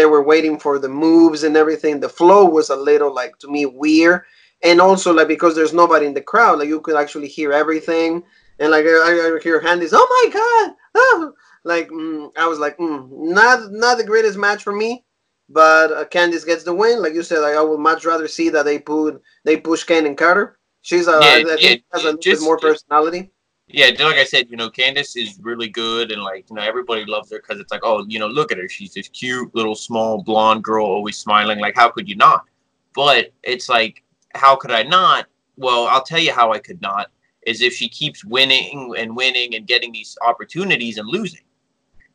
were waiting for the moves and everything. The flow was a little like to me weird, and also like because there's nobody in the crowd, like you could actually hear everything, and like I hear Candice, oh my god, oh! Like I was like, not the greatest match for me, but Candice gets the win. Like you said, like, I would much rather see that they push Kaden Carter. She's I think has a little bit more personality. Yeah, like I said, Candace is really good, and like everybody loves her because it's like, oh, look at her, she's this cute little small blonde girl, always smiling. Like, how could you not? But it's like, how could I not? Well, I'll tell you how I could not is if she keeps winning and getting these opportunities and losing.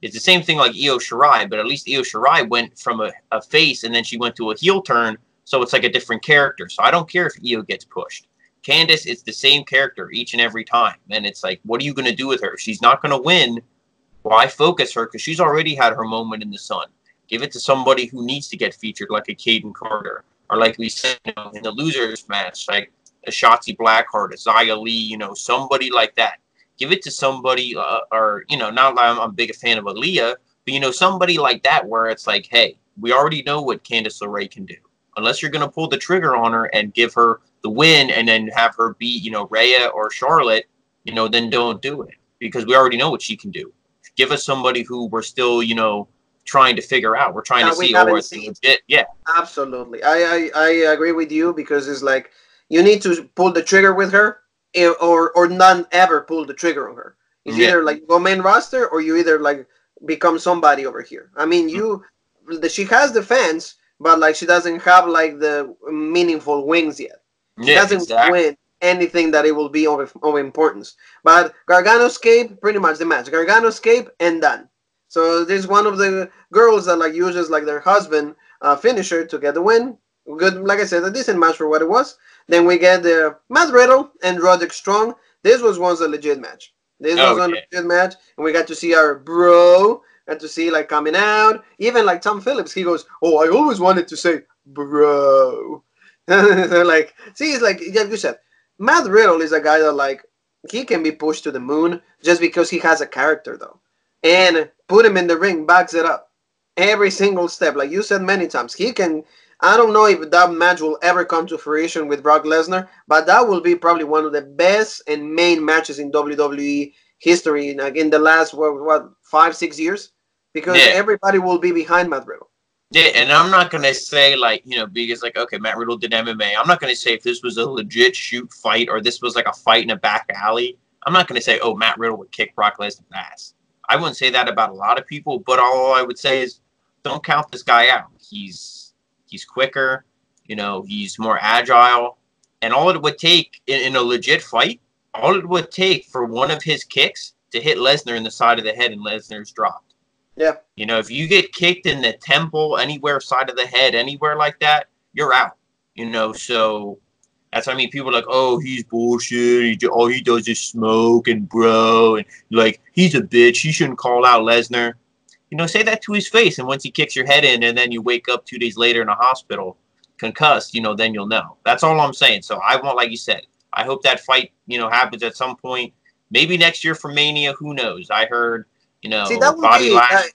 It's the same thing like Io Shirai, but at least Io Shirai went from a face and then she went to a heel turn, so it's like a different character. So I don't care if Io gets pushed. Candace, it's the same character each and every time. And it's like, what are you going to do with her? If she's not going to win, why focus her? Because she's already had her moment in the sun. Give it to somebody who needs to get featured, like a Caden Carter. Or like we said in the losers match, like a Shotzi Blackheart, a Xia Li, somebody like that. Give it to somebody, or, not like I'm a big fan of Aaliyah, but, somebody like that where it's like, hey, we already know what Candice LeRae can do. Unless you're going to pull the trigger on her and give her the win and then have her beat, Rhea or Charlotte, then don't do it. Because we already know what she can do. Give us somebody who we're still, trying to figure out. We're trying to see, oh, it's legit. Yeah. Absolutely. I agree with you because it's like you need to pull the trigger with her or not ever pull the trigger on her. It's either like go main roster or you either like become somebody over here. I mean, she has the fans, but like she doesn't have like the meaningful wins yet. She doesn't win anything that it will be of importance. But Gargano escape, pretty much the match. Gargano escape and done. So this is one of the girls that like uses like their husband finisher to get the win. Good, like I said, a decent match for what it was. Then we get the Matt Riddle and Roderick Strong. This was once a legit match. This was a legit match, and we got to see our bro. Got to see like coming out. Even like Tom Phillips, he goes, "Oh, I always wanted to say bro." Like, see, it's like you said, Matt Riddle is a guy that like he can be pushed to the moon just because he has a character though, and put him in the ring backs it up every single step. Like you said many times, he can. I don't know if that match will ever come to fruition with Brock Lesnar, but that will be probably one of the best and main matches in WWE history like in the last what 5-6 years, because everybody will be behind Matt Riddle. Yeah, and I'm not gonna say like because like okay, Matt Riddle did MMA. I'm not gonna say if this was a legit shoot fight or this was like a fight in a back alley. I'm not gonna say Matt Riddle would kick Brock Lesnar's ass. I wouldn't say that about a lot of people, but all I would say is don't count this guy out. He's quicker, he's more agile, and all it would take in a legit fight, all it would take for one of his kicks to hit Lesnar in the side of the head and Lesnar's dropped. Yeah. If you get kicked in the temple, anywhere, side of the head, anywhere like that, you're out. So that's what I mean. People are like, oh, he's bullshit. All he does is smoke and bro, and like he's a bitch. He shouldn't call out Lesnar. Say that to his face, and once he kicks your head in, and then you wake up 2 days later in a hospital, concussed, then you'll know. That's all I'm saying. So I want, like you said, I hope that fight, happens at some point. Maybe next year for Mania. Who knows? I heard, See, that Bobby Lash,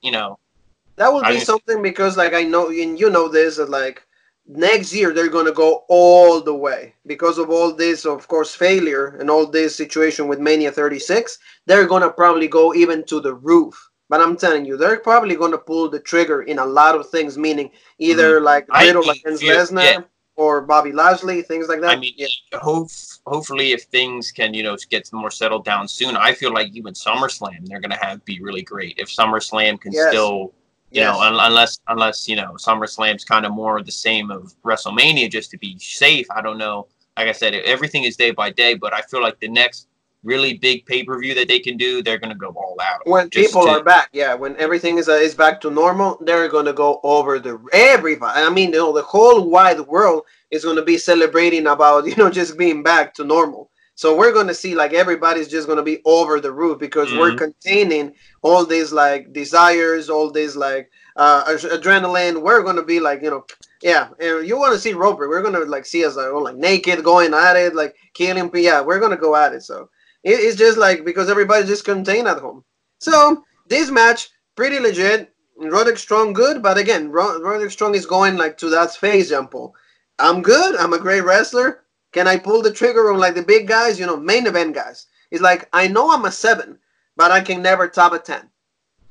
that would be something because, like, I know, and this, that, like, next year they're going to go all the way because of all this, of course, failure and all this situation with Mania 36. They're going to probably go even to the roof. But I'm telling you, they're probably going to pull the trigger in a lot of things, meaning either like Riddle against Lesnar or Bobby Lashley, things like that. I mean, hopefully if things can, get more settled down soon, I feel like even SummerSlam, they're going to be really great. If SummerSlam can still, unless, SummerSlam's kind of more the same of WrestleMania just to be safe. I don't know. Like I said, everything is day by day, but I feel like the next really big pay-per-view that they can do, they're going to go all out. When people are back, when everything is back to normal, they're going to go over everybody. I mean, the whole wide world is going to be celebrating about, just being back to normal. So we're going to see, like, everybody's just going to be over the roof because we're containing all these, like, desires, all these, like, adrenaline. We're going to be, like, and you want to see Roper. We're going to, like, see us, like, naked, going at it, like, killing people. Yeah, we're going to go at it, so. It's just like because everybody's just contained at home. So this match pretty legit. Roderick Strong good, but again, Roderick Strong is going like to that phase, Jean Paul. I'm good. I'm a great wrestler. Can I pull the trigger on like the big guys? Main event guys. It's like I know I'm a 7, but I can never top a 10.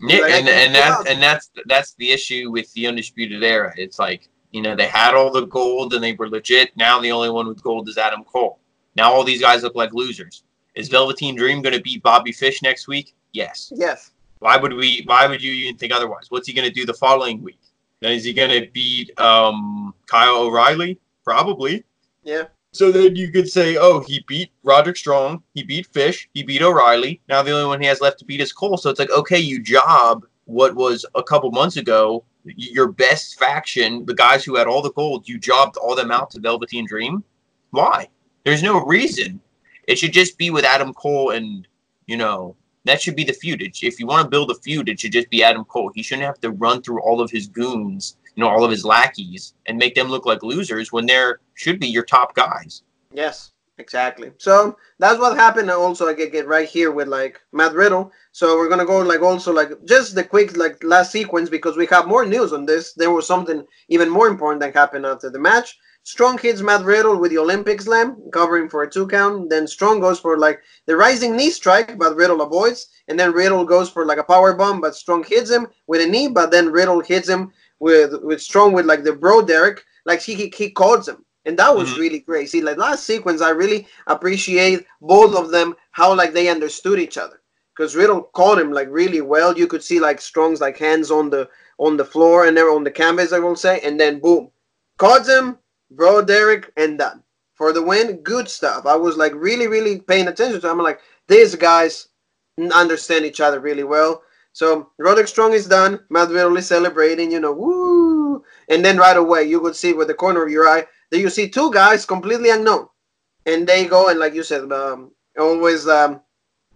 Yeah, like, that's the issue with the Undisputed Era. It's like they had all the gold and they were legit. Now the only one with gold is Adam Cole. Now all these guys look like losers. Is Velveteen Dream going to beat Bobby Fish next week? Yes. Yes. Why would you even think otherwise? What's he going to do the following week? Then is he going to beat Kyle O'Reilly? Probably. Yeah. So then you could say, oh, he beat Roderick Strong, he beat Fish, he beat O'Reilly. Now the only one he has left to beat is Cole. So it's like, okay, you job what was a couple months ago your best faction, the guys who had all the gold, you jobbed all them out to Velveteen Dream. Why? There's no reason. It should just be with Adam Cole and, that should be the feud. If you want to build a feud, it should just be Adam Cole. He shouldn't have to run through all of his goons, all of his lackeys, and make them look like losers when they're should be your top guys. Yes, exactly. So that's what happened. Also, I get right here with Matt Riddle. So we're gonna go just the quick last sequence because we have more news on this. There was something even more important that happened after the match. Strong hits Matt Riddle with the Olympic Slam, covering for a 2 count. Then Strong goes for the rising knee strike, but Riddle avoids. And then Riddle goes for a power bomb, but Strong hits him with a knee. But then Riddle hits him with Strong with the bro Derek, he calls him. And that was really great. See, last sequence, I really appreciate both of them, how they understood each other. Because Riddle called him really well. You could see Strong's hands on the floor and they're on the canvas, I will say. And then boom, calls him. Bro, Derek, and done. For the win, good stuff. I was really, really paying attention to them. I'm these guys understand each other really well. So, Roderick Strong is done. Matt Riddle is celebrating, woo. And then right away, you could see with the corner of your eye, that you see 2 guys completely unknown. And they go, and like you said, always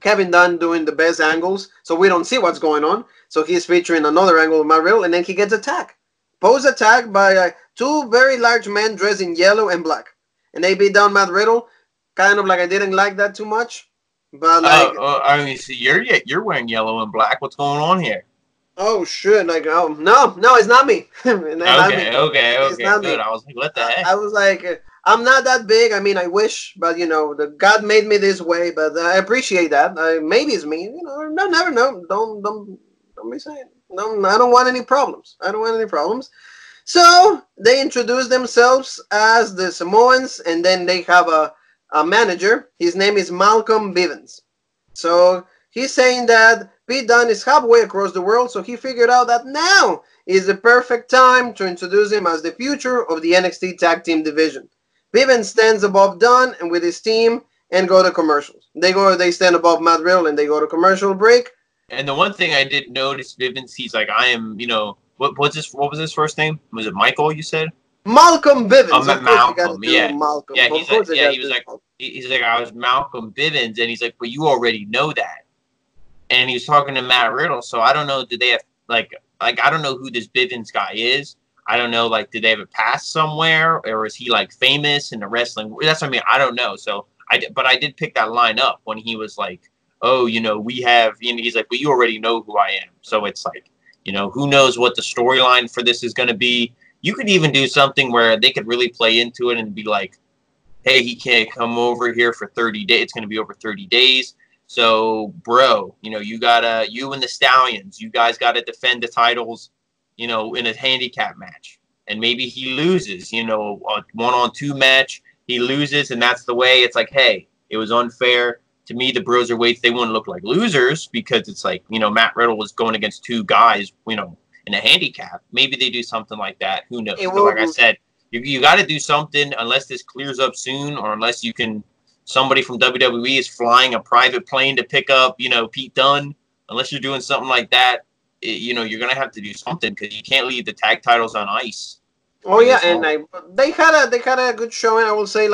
Kevin Dunn doing the best angles. So, we don't see what's going on. So, he's featuring another angle of Matt Riddle, and then he gets attacked. Pose attack by 2 very large men dressed in yellow and black. And they beat down Matt Riddle. Kind of I didn't like that too much. But see, you're wearing yellow and black. What's going on here? Oh, shit. No, it's not me. Okay, good. Me. I was what the heck? I was I'm not that big. I mean, I wish, but, the God made me this way. But I appreciate that. Maybe it's me. No, never know. Don't be saying. No, I don't want any problems. So they introduce themselves as the Samoans, and then they have a manager. His name is Malcolm Bivens. So he's saying that Pete Dunne is halfway across the world, so he figured out that now is the perfect time to introduce him as the future of the NXT Tag Team Division. Bivens stands above Dunne and with his team and go to commercials. They stand above Matt Riddle and they go to commercial break. And the one thing I did notice, Bivens, he's I am, what was his first name? Was it Michael, you said? Malcolm Bivens. Malcolm, yeah. Malcolm. Yeah, he's I was Malcolm Bivens, and he's but you already know that. And he was talking to Matt Riddle, so I don't know, did they have, I don't know who this Bivens guy is. I don't know, did they have a past somewhere, or is he, famous in the wrestling? That's what I mean, I don't know. So, but I did pick that line up when he was oh, we have, he's but you already know who I am. So it's who knows what the storyline for this is going to be. You could even do something where they could really play into it and be hey, he can't come over here for 30 days. It's going to be over 30 days. So, bro, you and the Stallions, you guys got to defend the titles, in a handicap match. And maybe he loses, a 1-on-2 match. He loses, and that's the way. It's hey, it was unfair. To me, the Broserweights, they wouldn't look like losers because it's Matt Riddle was going against 2 guys, in a handicap. Maybe they do something like that. Who knows? But like I said, you got to do something unless this clears up soon, or unless somebody from WWE is flying a private plane to pick up, Pete Dunne. Unless you're doing something like that, you're going to have to do something because you can't leave the tag titles on ice. Oh yeah, and they had a good showing. I will say,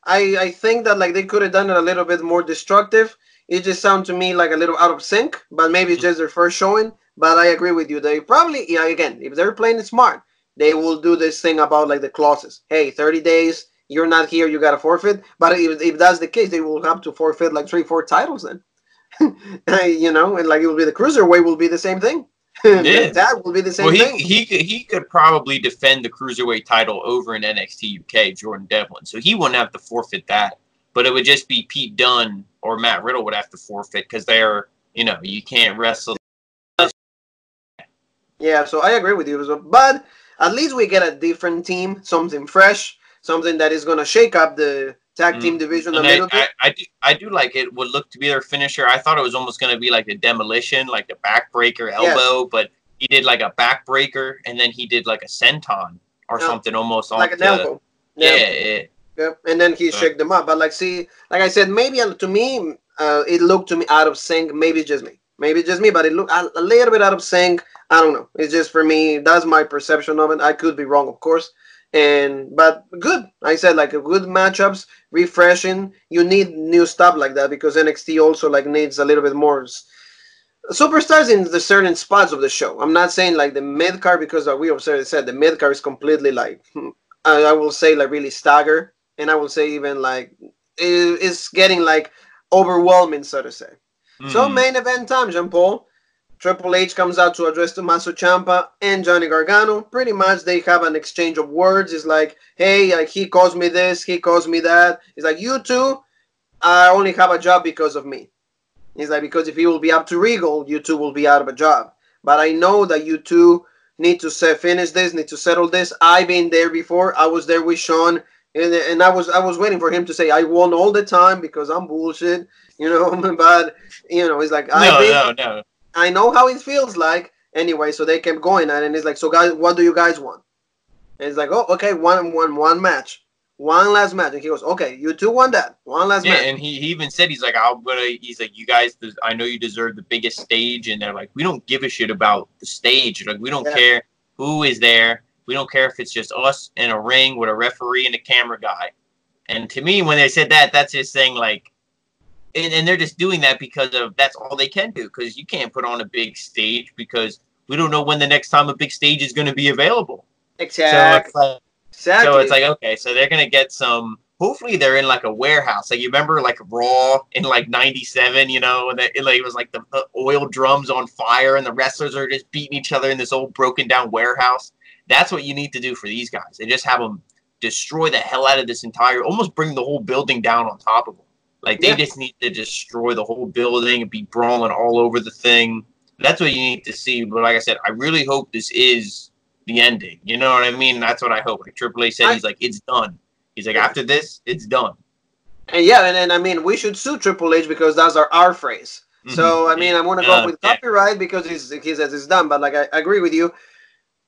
I think that they could have done it a little bit more destructive. It just sounded to me a little out of sync, but maybe it's just their first showing. But I agree with you. They probably, again, if they're playing it smart, they will do this thing about the clauses. Hey, 30 days, you're not here, you got to forfeit. But if that's the case, they will have to forfeit 3-4 titles then. And it will be the Cruiserweight will be the same thing. Yeah. That will be the same thing. He could probably defend the Cruiserweight title over in NXT UK, Jordan Devlin. So he wouldn't have to forfeit that. But it would just be Pete Dunne or Matt Riddle would have to forfeit because they're, you can't wrestle. Yeah, so I agree with you. But at least we get a different team, something fresh, something that is going to shake up the tag team division a And little bit. I do like it. Would look to be their finisher. I thought it was almost going to be like a demolition, like a backbreaker Yes. elbow, but he did like a backbreaker, and then he did like a senton or Oh, something almost like an onto. elbow. Yeah, Yeah. yeah. Yeah. And then he shook them up. But like, see, like I said, maybe to me, it looked to me out of sync. Maybe it's just me. Maybe it's just me, but it looked a little bit out of sync. I don't know. It's just for me. That's my perception of it. I could be wrong, of course. But good. I said like a good matchups, refreshing. You need new stuff like that because NXT also like needs a little bit more superstars in the certain spots of the show. I'm not saying like the mid card because we already said the mid card is completely like I will say like really stagger, and I will say even like it's getting like overwhelming, so to say. So main event time, Jean Paul. Triple H comes out to address Tommaso Ciampa and Johnny Gargano. Pretty much they have an exchange of words. It's like, hey, like he calls me this, he calls me that. It's like, you two, I only have a job because of me. It's like, because if he will be up to Regal, you two will be out of a job. But I know that you two need to finish this, need to settle this. I've been there before. I was there with Sean, and I was waiting for him to say I won all the time because I'm bullshit, you know. But you know, it's like No. I know how it feels like. Anyway, so they kept going at it, and it's like, so guys, what do you guys want? And it's like, oh, okay, one match. One last match. And he goes, okay, you two won that. One last match. Yeah, and he even said, he's like, you guys, I know you deserve the biggest stage. And they're like, we don't give a shit about the stage. Like, we don't care who is there. We don't care if it's just us in a ring with a referee and a camera guy. And to me, when they said that, that's just saying like, and they're just doing that because of that's all they can do, because you can't put on a big stage because we don't know when the next time a big stage is going to be available. Exactly. So it's like, okay, so they're going to get some, hopefully they're in like a warehouse. Like you remember like Raw in like 97, you know, and it was like the oil drums on fire and the wrestlers are just beating each other in this old broken down warehouse. That's what you need to do for these guys. And just have them destroy the hell out of this almost bring the whole building down on top of them. Like, they just need to destroy the whole building and be brawling all over the thing. That's what you need to see. But like I said, I really hope this is the ending. You know what I mean? That's what I hope. Like Triple H said, he's like, it's done. He's like, after this, it's done. And and I mean, we should sue Triple H because that's our phrase. So, I mean, I'm going to go with copyright because he says it's done. But, like, I agree with you.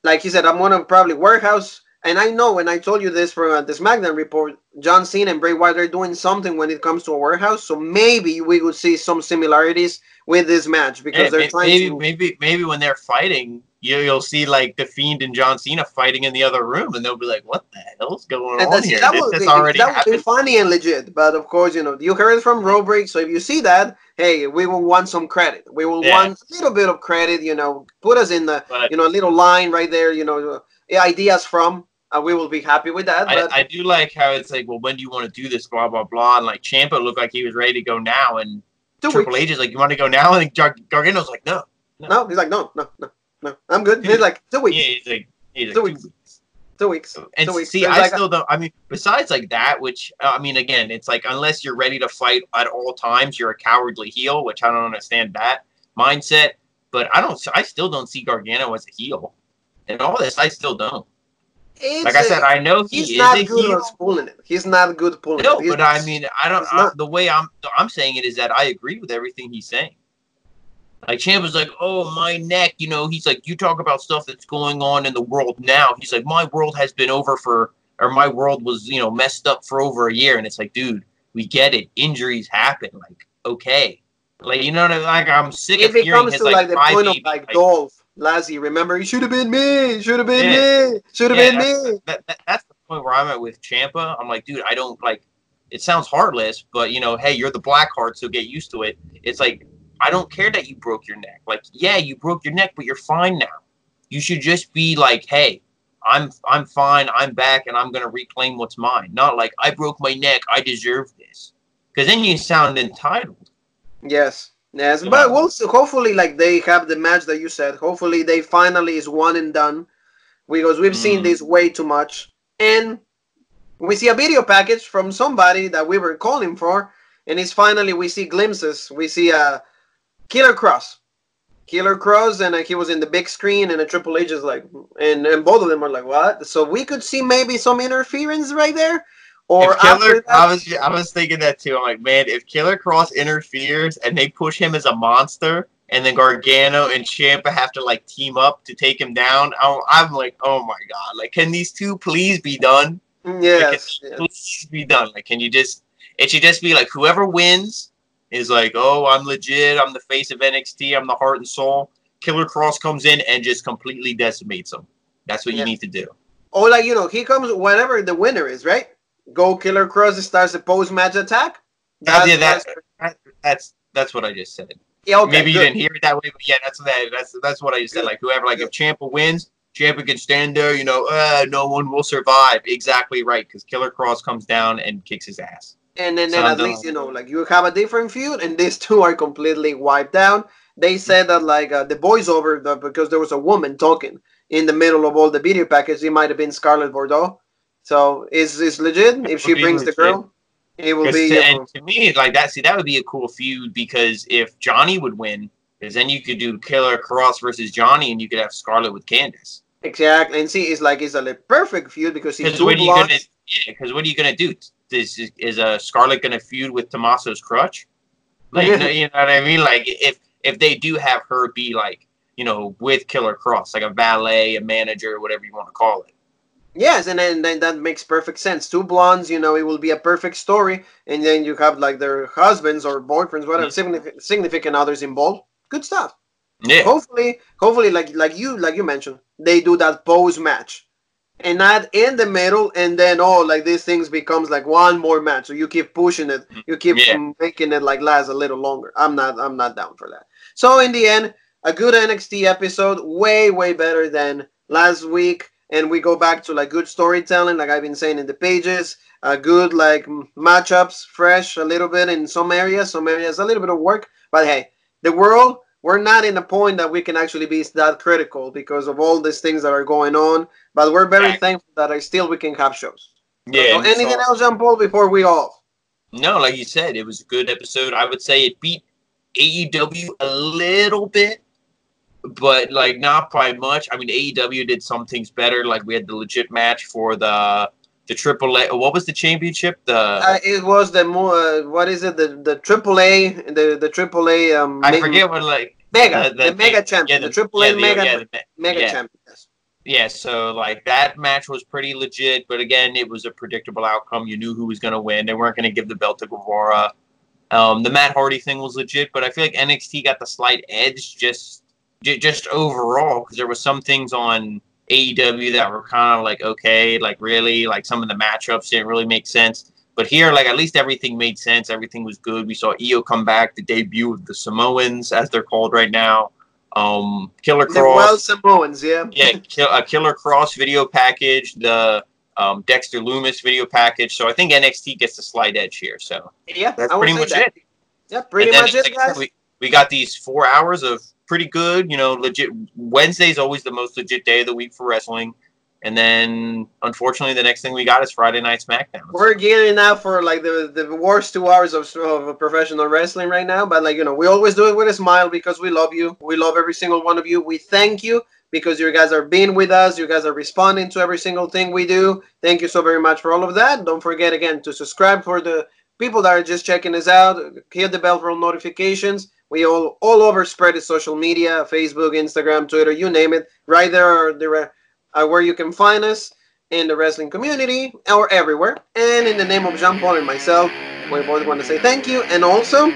Like he said, I'm going to probably warehouse. And I know, when I told you this from the Smackdown report, John Cena and Bray Wyatt are doing something when it comes to a warehouse. So maybe we would see some similarities with this match because they're trying maybe when they're fighting, you'll see like the Fiend and John Cena fighting in the other room, and they'll be like, "What the hell's going on here?" That would be funny and legit. But of course, you know, you heard it from Road Break. So if you see that, hey, we will want some credit. We will want a little bit of credit. You know, put us in the a little line right there. You know, ideas from. We will be happy with that. But I do like how it's like, well, when do you want to do this? Blah blah blah. And like Ciampa looked like he was ready to go now, and Triple H is like, you want to go now? And Gargano's like, no. He's like, no, I'm good. He's like 2 weeks. Yeah, he's like 2 weeks. 2 weeks. And 2 weeks. See, I still don't. I mean, besides like that, which I mean, again, it's like unless you're ready to fight at all times, you're a cowardly heel, which I don't understand that mindset. But I still don't see Gargano as a heel. And all this, I still don't. Like I said, I know he's not good at pulling it. He's not good pulling it. No, but I mean, the way I'm saying it is that I agree with everything he's saying. Like Ciampa's like, oh, my neck, you know. He's like, you talk about stuff that's going on in the world now. He's like, my world has been my world was, you know, messed up for over a year. And it's like, dude, we get it. Injuries happen. Like, okay, like, you know what I mean? Like, I'm sick of hearing his like the point of like Dolph. Lassie, remember, he should have been me. Should have been me. Should have been me. That's the point where I'm at with Ciampa. I'm like, dude, I don't like. It sounds heartless, but you know, hey, you're the Blackheart, so get used to it. It's like, I don't care that you broke your neck. Like, yeah, you broke your neck, but you're fine now. You should just be like, hey, I'm fine. I'm back, and I'm gonna reclaim what's mine. Not like I broke my neck. I deserve this. Because then you sound entitled. Yes. Yes, but we'll see. Hopefully, like, they have the match that you said. Hopefully, they finally is one and done. Because we've seen this way too much. And we see a video package from somebody that we were calling for. And it's finally, we see glimpses. We see Killer Cross. Killer Cross, and he was in the big screen, and the Triple H is like, and both of them are like, what? So we could see maybe some interference right there. If Or Killer, after that, I was thinking that too. I'm like, man, if Killer Cross interferes and they push him as a monster, and then Gargano and Ciampa have to like team up to take him down, I'm like, oh my god, like, can these two please be done? Like, can yes, these yes. please be done? Like, can you just? It should just be like whoever wins is like, oh, I'm legit. I'm the face of NXT. I'm the heart and soul. Killer Cross comes in and just completely decimates them. That's what you Yeah. need to do. Or like, he comes whenever the winner is, right? Go Killer Cross starts the post match attack. That, That's yeah, that's that's what I just said. yeah, okay, Maybe you good. didn't hear it that way, but yeah, that's what I just said. Good. Like whoever, like if Good. Ciampa wins, Ciampa can stand there. No one will survive. Exactly right, because Killer Cross comes down and kicks his ass. And then at Something least, like like you have a different feud, and these two are completely wiped down. They said that like the voiceover, because there was a woman talking in the middle of all the video package, it might have been Scarlett Bordeaux. So is legit. that If would she be brings the legit. girl, it will Because be to me, like that, see, that would be a cool feud. Because if Johnny would win, because then you could do Killer Cross versus Johnny, and you could have Scarlett with Candice. exactly. And see, it's a perfect feud because see Because two what are you gonna? blondes. Yeah, because what are you gonna do? Is Scarlett gonna feud with Tommaso's crutch? Like, no, you know what I mean? Like, if they do have her be like, with Killer Cross, like a valet, a manager, whatever you want to call it. Yes, and then that makes perfect sense. Two blondes, it will be a perfect story, and then you have like their husbands or boyfriends, whatever, significant others involved. Good stuff. Yeah, Hopefully, like you mentioned, they do that pose match, and not in the middle, and then like these things becomes like one more match. So you keep pushing it, you keep yeah. making it like last a little longer. I'm not down for that. So in the end, a good NXT episode, way better than last week, and we go back to like good storytelling, like I've been saying in the pages. Good like matchups, fresh a little bit in some areas a little bit of work, but hey, the world we're not in a point that we can actually be that critical because of all these things that are going on. But we're very Exactly. thankful that still we can have shows. So Yeah, and you anything saw. else, Jean Paul, before we off? No, like you said, it was a good episode. I would say it beat AEW a little bit, but like not by much. I mean, AEW did some things better. Like we had the legit match for the AAA. What was the championship? It was the more what is it? The triple A, the triple A I forget what like mega the the name. mega Yeah, champion, the triple A mega mega yeah. champion. Yes. Yeah, so like that match was pretty legit, but again, it was a predictable outcome. You knew who was going to win. They weren't going to give the belt to Guevara. The Matt Hardy thing was legit, but I feel like NXT got the slight edge just overall because there were some things on AEW that were kind of like okay, like really, like some of the matchups didn't really make sense. But here, like at least everything made sense. Everything was good. We saw Io come back, the debut of the Samoans, as they're called right now. Killer The Wild Cross. Samoans, yeah. Yeah, a Killer Cross video package, the Dexter Loomis video package. So I think NXT gets the slight edge here. So Yeah, that's I would pretty say much that. it. Yeah, pretty And then, much it, like I said, guys. we got these 4 hours of pretty good, legit. Wednesday's always the most legit day of the week for wrestling. And then, unfortunately, the next thing we got is Friday Night Smackdown. We're gearing up for like the worst 2 hours of professional wrestling right now. But like we always do it with a smile because we love you. We love every single one of you. We thank you because you guys are being with us. You guys are responding to every single thing we do. Thank you so very much for all of that. Don't forget again to subscribe for the people that are just checking us out. Hit the bell for all notifications. We all over spread the social media, Facebook, Instagram, Twitter, you name it. Right there are where you can find us in the wrestling community or everywhere. And in the name of Jean Paul and myself, we both want to say thank you. And also,